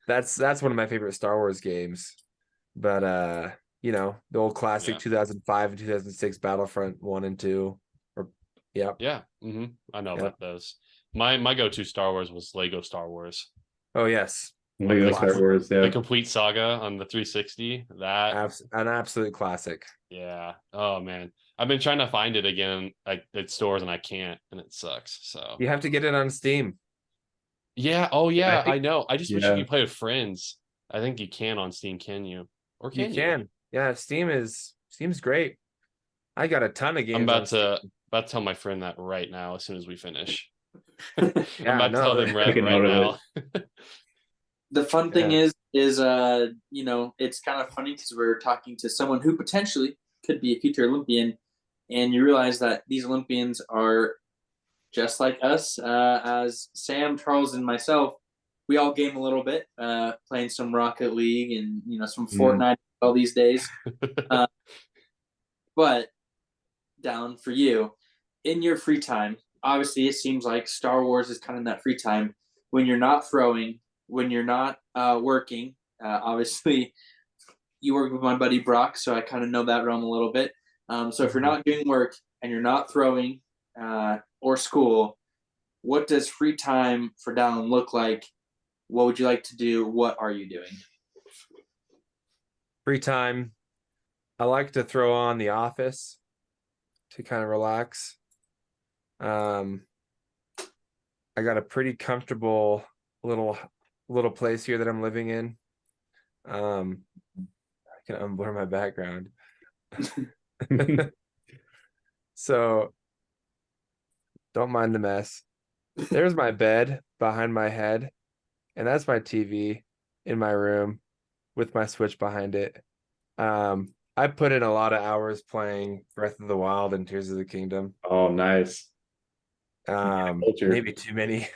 That's one of my favorite Star Wars games. But the old classic 2005 and 2006 Battlefront 1 and 2. Yeah. I know about those. My go-to Star Wars was Lego Star Wars. Oh yes. Lego Star Wars, The complete saga on the 360. That an absolute classic. Yeah. Oh man. I've been trying to find it again at stores and I can't, and it sucks. So you have to get it on Steam. Yeah. Oh yeah, I know. I just wish you could play with friends. I think you can on Steam, can you? Or can you? Can. Yeah, Steam's great. I got a ton of games. I'm about to tell my friend that right now as soon as we finish. I'm about to tell them right now. The fun thing is it's kind of funny because we're talking to someone who potentially could be a future Olympian, and you realize that these Olympians are just like us. As Sam, Charles, and myself, we all game a little bit, playing some Rocket League and some Fortnite all these days. But Dallin, for you, in your free time, obviously it seems like Star Wars is kind of that free time when you're not throwing, when you're not working. Obviously, you work with my buddy Brock, so I kind of know that realm a little bit. So if you're not doing work and you're not throwing or school, what does free time for Dallin look like? What would you like to do? What are you doing? Free time, I like to throw on The Office to kind of relax. I got a pretty comfortable little place here that I'm living in. I can unblur my background. So don't mind the mess. There's my bed behind my head, and that's my TV in my room with my Switch behind it. I put in a lot of hours playing Breath of the Wild and Tears of the Kingdom. Oh, nice. Maybe too many.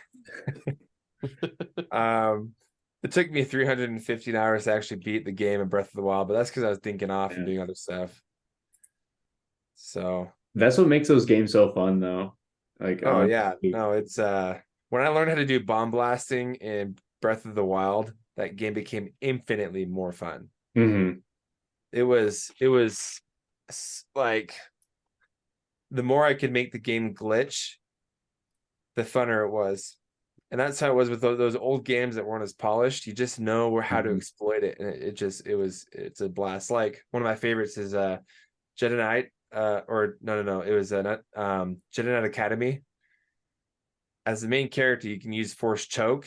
It took me 315 hours to actually beat the game of Breath of the Wild, but that's because I was thinking off and doing other stuff. So that's what makes those games so fun, though. Like, oh yeah, no, it's when I learned how to do bomb blasting in Breath of the Wild, that game became infinitely more fun. It was like the more I could make the game glitch, the funner it was. And that's how it was with those old games that weren't as polished. You just know how to exploit it, and it's a blast. Like one of my favorites is Jedi Knight, or no, it was not Jedi Knight Academy. As the main character, you can use force choke,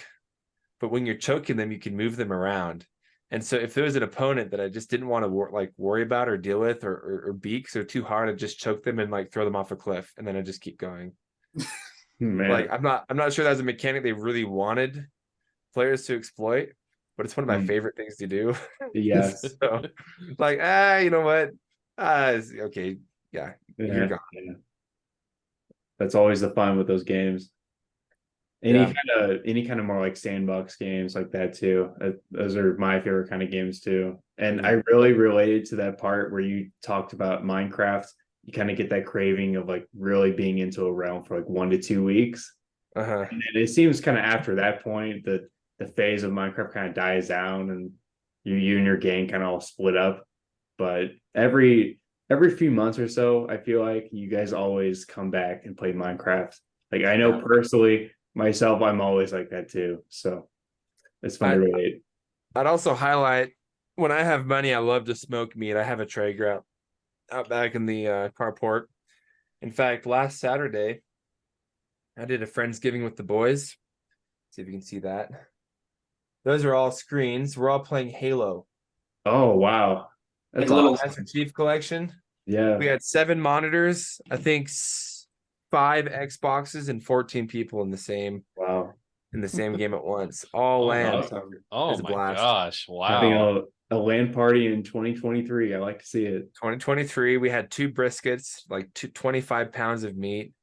but when you're choking them, you can move them around. And so if there was an opponent that I just didn't want to worry about or deal with or beat because they're too hard, I'd just choke them and like throw them off a cliff, and then I just keep going. Man. Like I'm not sure that's a mechanic they really wanted players to exploit, but it's one of my favorite things to do. Yes. So like, you know what? Okay, yeah, you're gone. Yeah. That's always the fun with those games. Any kind of more like sandbox games like that too. Those are my favorite kind of games too. And I really related to that part where you talked about Minecraft. You kind of get that craving of like really being into a realm for like 1 to 2 weeks. And it seems kind of after that point that the phase of Minecraft kind of dies down and you and your gang kind of all split up. But every few months or so, I feel like you guys always come back and play Minecraft. Like I know personally myself, I'm always like that too. So it's fun to relate. I'd also highlight when I have money, I love to smoke meat. I have a Traeger out back in the carport. In fact, last Saturday, I did a Friendsgiving with the boys. See if you can see that. Those are all screens. We're all playing Halo. Oh, wow. That's Like a little Master Chief Collection. Yeah. We had 7 monitors, I think 5 Xboxes, and 14 people in the same game at once. All LAN. Oh my gosh. Wow. Having a LAN party in 2023. I like to see it. 2023, we had 2 briskets, like 25 pounds of meat.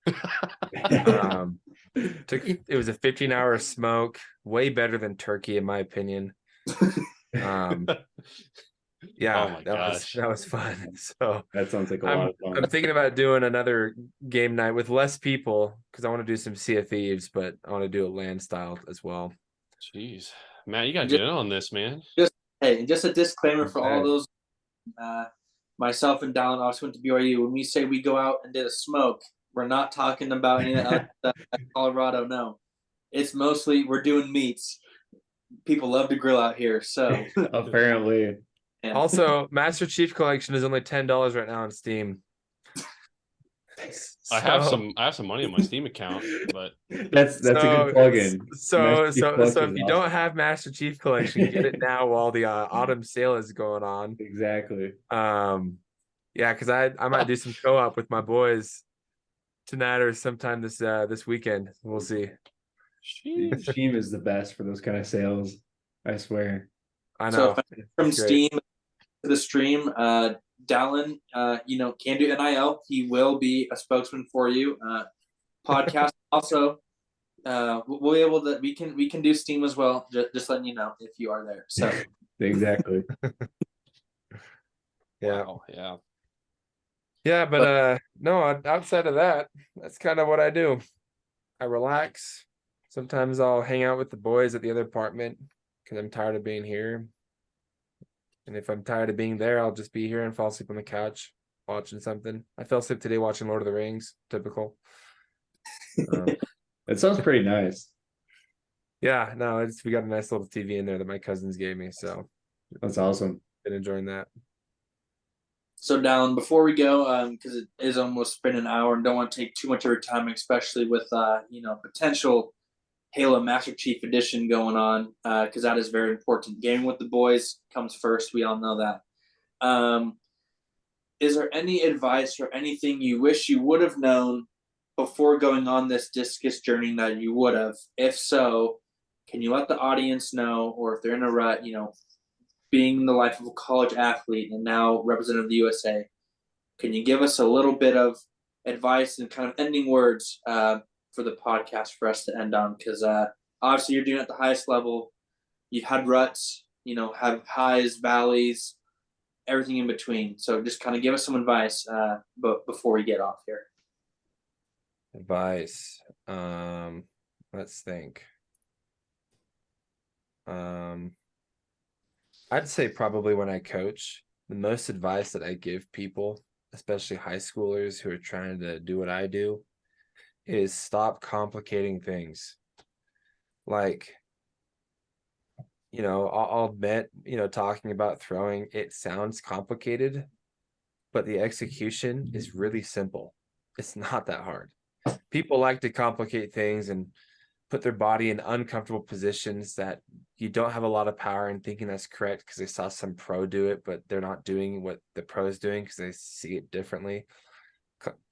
It was a 15-hour smoke, way better than turkey in my opinion. Yeah, oh my gosh, that was fun. So that sounds like a lot of fun. I'm thinking about doing another game night with less people because I want to do some Sea of Thieves, but I want to do it LAN style as well. Jeez, Matt, you got to get in on this, man. Just a disclaimer for all those. Myself and Dallin also went to BYU. When we say we go out and did a smoke, we're not talking about any of that Colorado. No, it's mostly we're doing meats. People love to grill out here, so apparently. Yeah. Also, Master Chief Collection is only $10 right now on Steam. I have some money on my Steam account, but that's a good plugin. So if you don't have Master Chief Collection, get it now while the autumn sale is going on. Exactly. Yeah, because I might do some co-op with my boys tonight or sometime this weekend. We'll see. Steam is the best for those kind of sales. I swear. I know. So from Steam to the stream, Dallin, can do NIL. He will be a spokesman for you. Podcast also, we'll be able to. We can do Steam as well. Just letting you know if you are there. So exactly. Yeah. Wow, yeah. Yeah, but no. Outside of that, that's kind of what I do. I relax. Sometimes I'll hang out with the boys at the other apartment because I'm tired of being here. And if I'm tired of being there, I'll just be here and fall asleep on the couch watching something. I fell asleep today watching Lord of the Rings. Typical. It sounds pretty nice. Yeah, no, we got a nice little TV in there that my cousins gave me, so that's awesome. Been enjoying that. So Dallin, before we go, because it is almost been an hour and don't want to take too much of your time, especially with potential Halo Master Chief Edition going on, because that is very important. Gaming with the boys comes first. We all know that. Is there any advice or anything you wish you would have known before going on this Discus journey that you would have? If so, can you let the audience know, or if they're in a rut, being the life of a college athlete and now representative of the USA, can you give us a little bit of advice and kind of ending words for the podcast for us to end on? Because obviously you're doing it at the highest level. You've had ruts, have highs, valleys, everything in between. So just kind of give us some advice but before we get off here. Advice. Let's think. I'd say probably when I coach, the most advice that I give people especially high schoolers who are trying to do what I do, is stop complicating things. Like, I'll admit, talking about throwing, it sounds complicated, but the execution is really simple. It's not that hard. People like to complicate things and put their body in uncomfortable positions that you don't have a lot of power in, thinking that's correct because they saw some pro do it, but they're not doing what the pro is doing because they see it differently.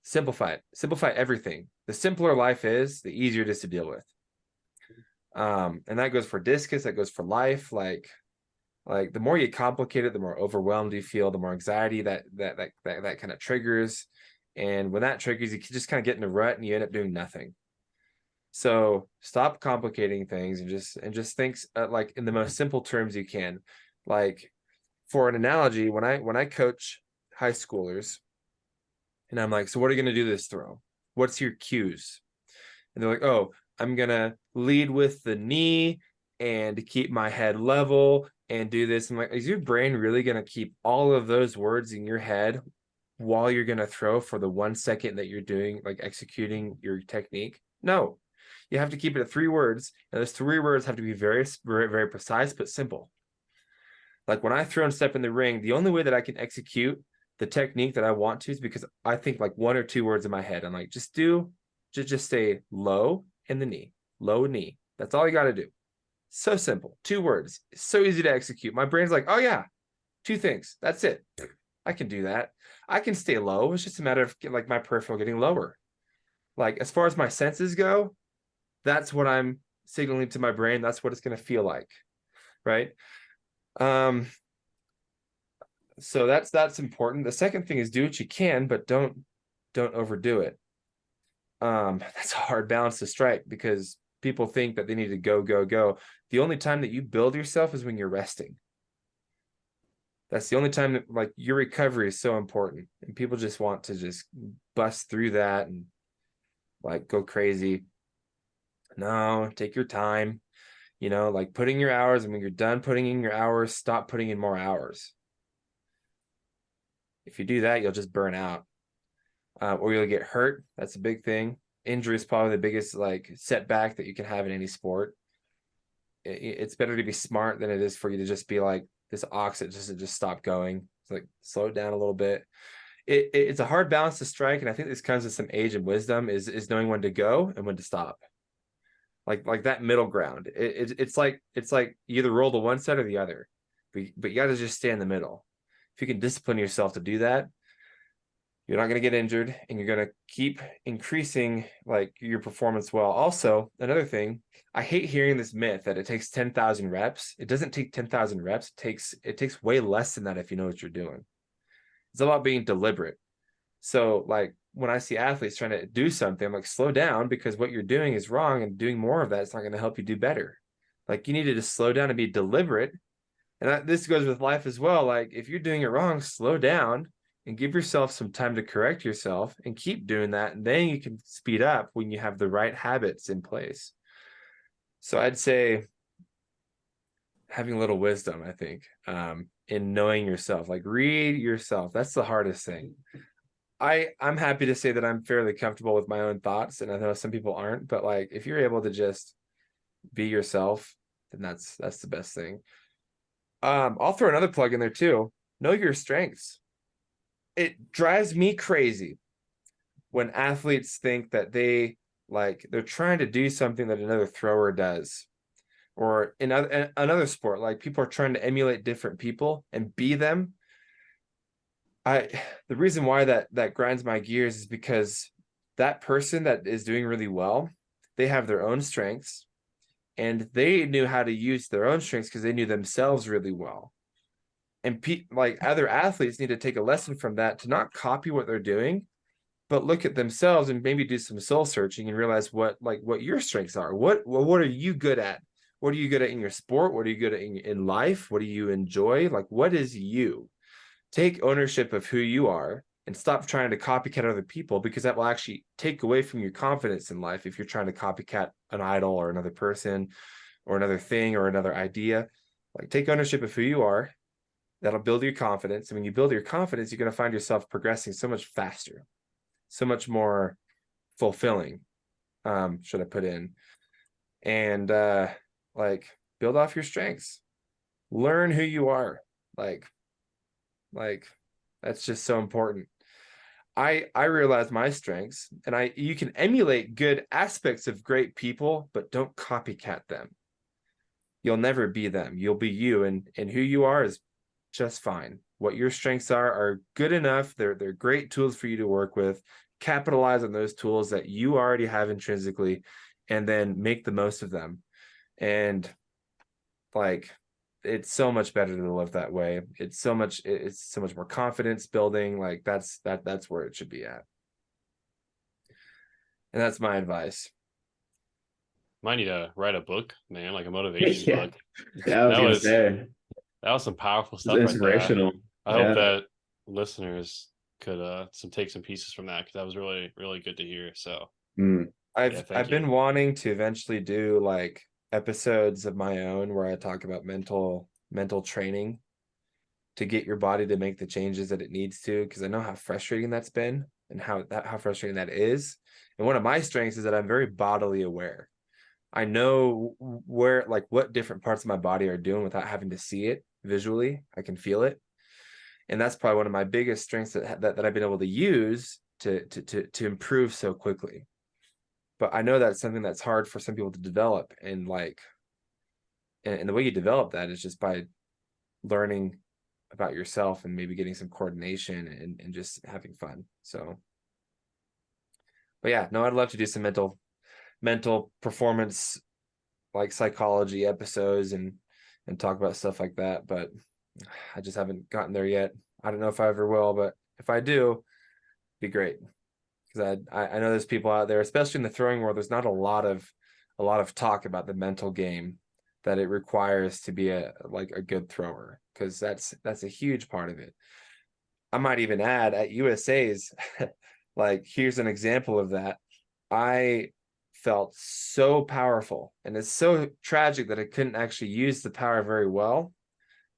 Simplify it. Simplify everything. The simpler life is, the easier it is to deal with. And that goes for discus, that goes for life. Like the more you complicate it, the more overwhelmed you feel, the more anxiety that kind of triggers. And when that triggers, you can just kind of get in a rut and you end up doing nothing. So stop complicating things and just think like in the most simple terms you can. Like, for an analogy, when I coach high schoolers and I'm like, so what are you going to do this throw? What's your cues? And they're like, oh, I'm going to lead with the knee and keep my head level and do this. I'm like, is your brain really going to keep all of those words in your head while you're going to throw for the 1 second that you're doing, like executing your technique? No, you have to keep it at 3 words. And those 3 words have to be very, very, very precise, but simple. Like when I throw and step in the ring, the only way that I can execute the technique that I want to is because I think like 1 or 2 words in my head. I'm like, just stay low in the knee, low knee. That's all you got to do. So simple. 2 words. It's so easy to execute. My brain's like, oh yeah, 2 things. That's it. I can do that. I can stay low. It's just a matter of like my peripheral getting lower. Like as far as my senses go, that's what I'm signaling to my brain. That's what it's going to feel like. Right. So that's important. The second thing is do what you can, but don't overdo it. That's a hard balance to strike because people think that they need to go. The only time that you build yourself is when you're resting. That's the only time that like your recovery is so important, and people just want to just bust through that and like go crazy. No, take your time, like put in your hours, and when you're done putting in your hours, stop putting in more hours. If you do that, you'll just burn out, or you'll get hurt. That's a big thing. Injury is probably the biggest like setback that you can have in any sport. It's better to be smart than it is for you to just be like this ox that just stop going. It's like slow it down a little bit. It's a hard balance to strike, and I think this comes with some age and wisdom. Is knowing when to go and when to stop. Like that middle ground. It's like you either roll to one side or the other, but you got to just stay in the middle. If you can discipline yourself to do that, you're not going to get injured, and you're going to keep increasing like your performance well. Also, another thing, I hate hearing this myth that it takes 10,000 reps. It doesn't take 10,000 reps. It takes way less than that if you know what you're doing. It's about being deliberate. So like when I see athletes trying to do something, I'm like, slow down, because what you're doing is wrong, and doing more of that is not going to help you do better. Like you need to just slow down and be deliberate. And this goes with life as well. Like if you're doing it wrong, slow down and give yourself some time to correct yourself and keep doing that. And then you can speed up when you have the right habits in place. So I'd say having a little wisdom, I think, in knowing yourself, like read yourself. That's the hardest thing. I'm happy to say that I'm fairly comfortable with my own thoughts, and I know some people aren't, but like if you're able to just be yourself, then that's the best thing. I'll throw another plug in there too. Know your strengths. It drives me crazy when athletes think that they're trying to do something that another thrower does, or in another sport, like people are trying to emulate different people and be them. The reason why that grinds my gears is because that person that is doing really well, they have their own strengths, and they knew how to use their own strengths because they knew themselves really well. And like other athletes need to take a lesson from that, to not copy what they're doing, but look at themselves and maybe do some soul searching and realize what your strengths are. What are you good at? What are you good at in your sport? What are you good at in life? What do you enjoy? Like, what is you? Take ownership of who you are and stop trying to copycat other people, because that will actually take away from your confidence in life if you're trying to copycat an idol or another person or another thing or another idea. Like, take ownership of who you are That'll build your confidence. And when you build your confidence, you're going to find yourself progressing so much faster, so much more fulfilling. Should I put in? And like build off your strengths. Learn who you are. Like that's just so important. I realize my strengths, and you can emulate good aspects of great people, but don't copycat them. You'll never be them. You'll be you, and who you are is just fine. What your strengths are good enough. They're great tools for you to work with. Capitalize on those tools that you already have intrinsically, and then make the most of them. And like, it's so much better to live that way. It's so much more confidence building. Like that's where it should be at. And that's my advice. Might need to write a book, man, like a motivation Yeah. book. Yeah, I was gonna say, That was some powerful it's stuff. Right there. inspirational. I hope that listeners could take some pieces from that, because that was really, really good to hear. So I've been wanting to eventually do like episodes of my own where I talk about mental training to get your body to make the changes that it needs to, because I know how frustrating that's been and how frustrating that is. And one of my strengths is that I'm very bodily aware. I know where, like, what different parts of my body are doing without having to see it visually. I can feel it. And that's probably one of my biggest strengths that I've been able to use to improve so quickly. But I know that's something that's hard for some people to develop. And like, and the way you develop that is just by learning about yourself and maybe getting some coordination and just having fun. So, but yeah, no, I'd love to do some mental performance, like psychology episodes and talk about stuff like that. But I just haven't gotten there yet. I don't know if I ever will, but if I do, it'd be great. Because I know there's people out there, especially in the throwing world, there's not a lot of talk about the mental game that it requires to be a good thrower, because that's a huge part of it. I might even add at USA's, like, here's an example of that. I felt so powerful, and it's so tragic that I couldn't actually use the power very well,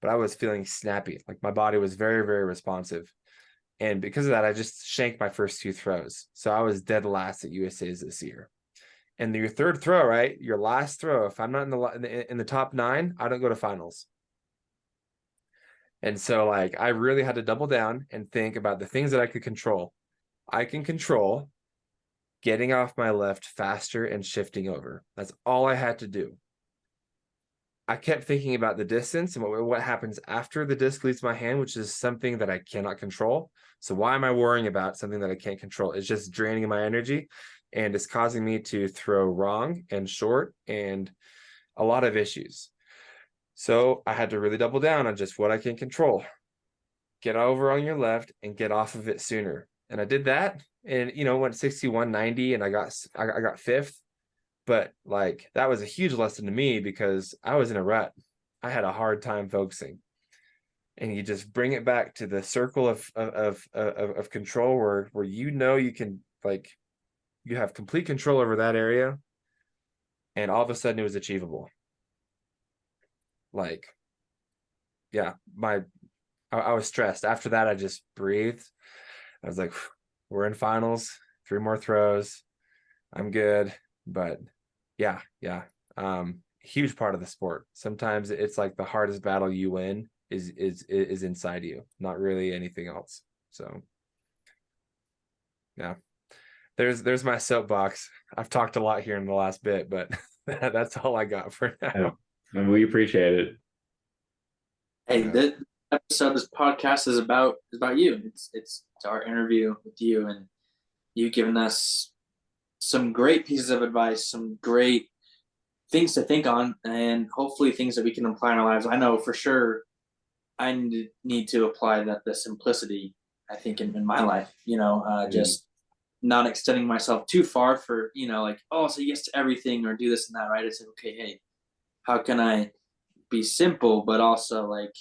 but I was feeling snappy. Like my body was very, very responsive. And because of that, I just shanked my first 2 throws. So I was dead last at USA's this year. And your third throw, right? Your last throw, if I'm not in the top 9, I don't go to finals. And so like, I really had to double down and think about the things that I could control. I can control getting off my left faster and shifting over. That's all I had to do. I kept thinking about the distance and what happens after the disc leaves my hand, which is something that I cannot control. So why am I worrying about something that I can't control? It's just draining my energy, and it's causing me to throw wrong and short and a lot of issues. So I had to really double down on just what I can control. Get over on your left and get off of it sooner. And I did that, and went 61-90, and I got 5th. But like, that was a huge lesson to me because I was in a rut. I had a hard time focusing. And you just bring it back to the circle of control where you can, like, you have complete control over that area, and all of a sudden it was achievable. Like, yeah, I was stressed. After that, I just breathed. I was like, we're in finals, 3 more throws, I'm good. But yeah, huge part of the sport. Sometimes it's like the hardest battle you win is inside you, not really anything else. So yeah, there's my soapbox. I've talked a lot here in the last bit, but that's all I got for now. And we appreciate it. Hey, this episode, this podcast is about you. It's our interview with you, and you've given us some great pieces of advice, some great things to think on, and hopefully things that we can apply in our lives. I know for sure I need to apply the simplicity, I think, in my life, just not extending myself too far for, like, oh, say yes to everything or do this and that, right? It's like, okay, hey, how can I be simple, but also, like,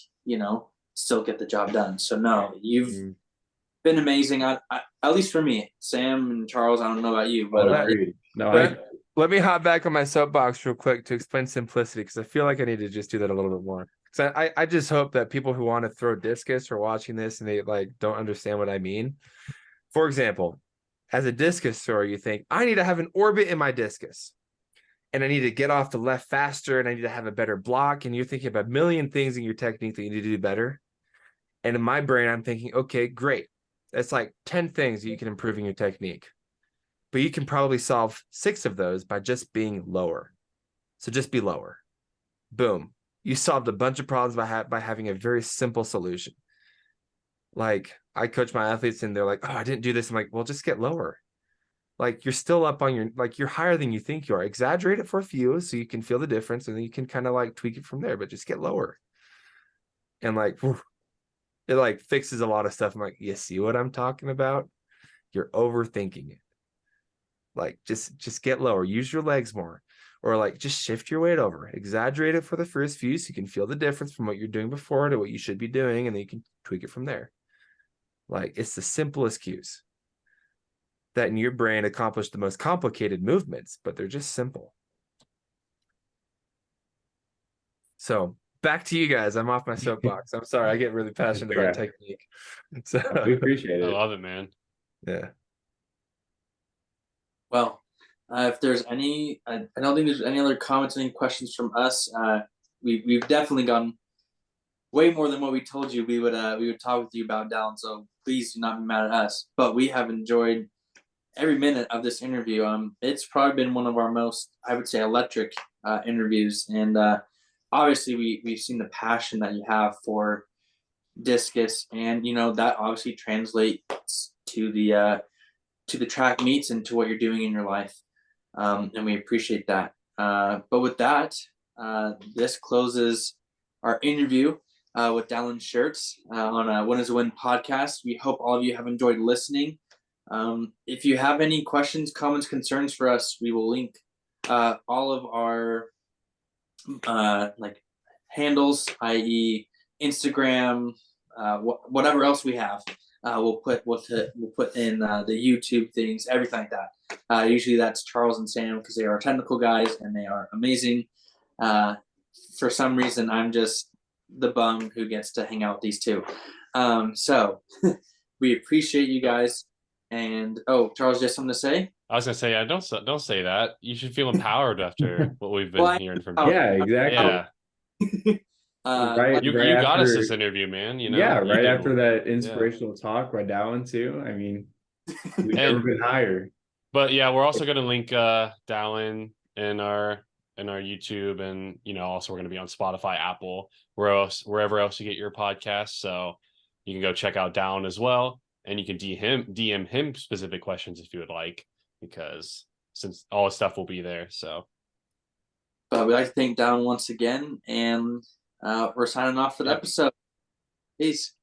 still get the job done? So no, you've been amazing. I at least for me, Sam and Charles, I don't know about you, but let me hop back on my soapbox real quick to explain simplicity, because I feel like I need to just do that a little bit more. So I just hope that people who want to throw discus are watching this and they like don't understand what I mean. For example, as a discus thrower, you think I need to have an orbit in my discus, and I need to get off the left faster, and I need to have a better block. And you're thinking about a million things in your technique that you need to do better. And in my brain, I'm thinking, okay, great. That's like 10 things that you can improve in your technique. But you can probably solve 6 of those by just being lower. So just be lower. Boom. You solved a bunch of problems by having a very simple solution. Like I coach my athletes and they're like, oh, I didn't do this. I'm like, well, just get lower. Like you're still up on your, like you're higher than you think you are. Exaggerate it for a few so you can feel the difference and then you can kind of like tweak it from there, but just get lower. And like, whew, it like fixes a lot of stuff. I'm like, you see what I'm talking about? You're overthinking it. Like just get lower, use your legs more, or like just shift your weight over, exaggerate it for the first few so you can feel the difference from what you're doing before to what you should be doing, and then you can tweak it from there. Like it's the simplest cues that in your brain accomplish the most complicated movements, but they're just simple. So back to you guys. I'm off my soapbox. I'm sorry, I get really passionate about technique. So We appreciate I it. love it, man. yeah. Well, if there's any, I don't think there's any other comments, any questions from us. We've definitely gone way more than what we told you we would talk with you about, Dallin. So please do not be mad at us. But we have enjoyed every minute of this interview. It's probably been one of our most, I would say, electric interviews. And obviously, we've seen the passion that you have for discus, and that obviously translates to the track meets and to what you're doing in your life. And we appreciate that. But with that, this closes our interview with Dallin Shurts on a Win is a Win podcast. We hope all of you have enjoyed listening. If you have any questions, comments, concerns for us, we will link all of our like handles, i.e. Instagram, whatever else we have. We'll put in the YouTube things, everything like that. Usually that's Charles and Sam because they are technical guys and they are amazing. For some reason, I'm just the bum who gets to hang out with these two. So we appreciate you guys. And Charles, just something to say? I was gonna say, yeah, don't say that. You should feel empowered after what we've been hearing from you. Yeah, exactly. Yeah, Right, you right got us after- this interview, man. Yeah, You right did- after that inspirational talk by Dallin too. I mean, we've never been higher. But yeah, we're also gonna link Dallin in our YouTube, and also we're gonna be on Spotify, Apple, wherever else you get your podcasts. So you can go check out Dallin as well, and you can DM him specific questions if you would like, because since all his stuff will be there. So But we'd like to thank Dallin once again, and we're signing off for the episode. Peace.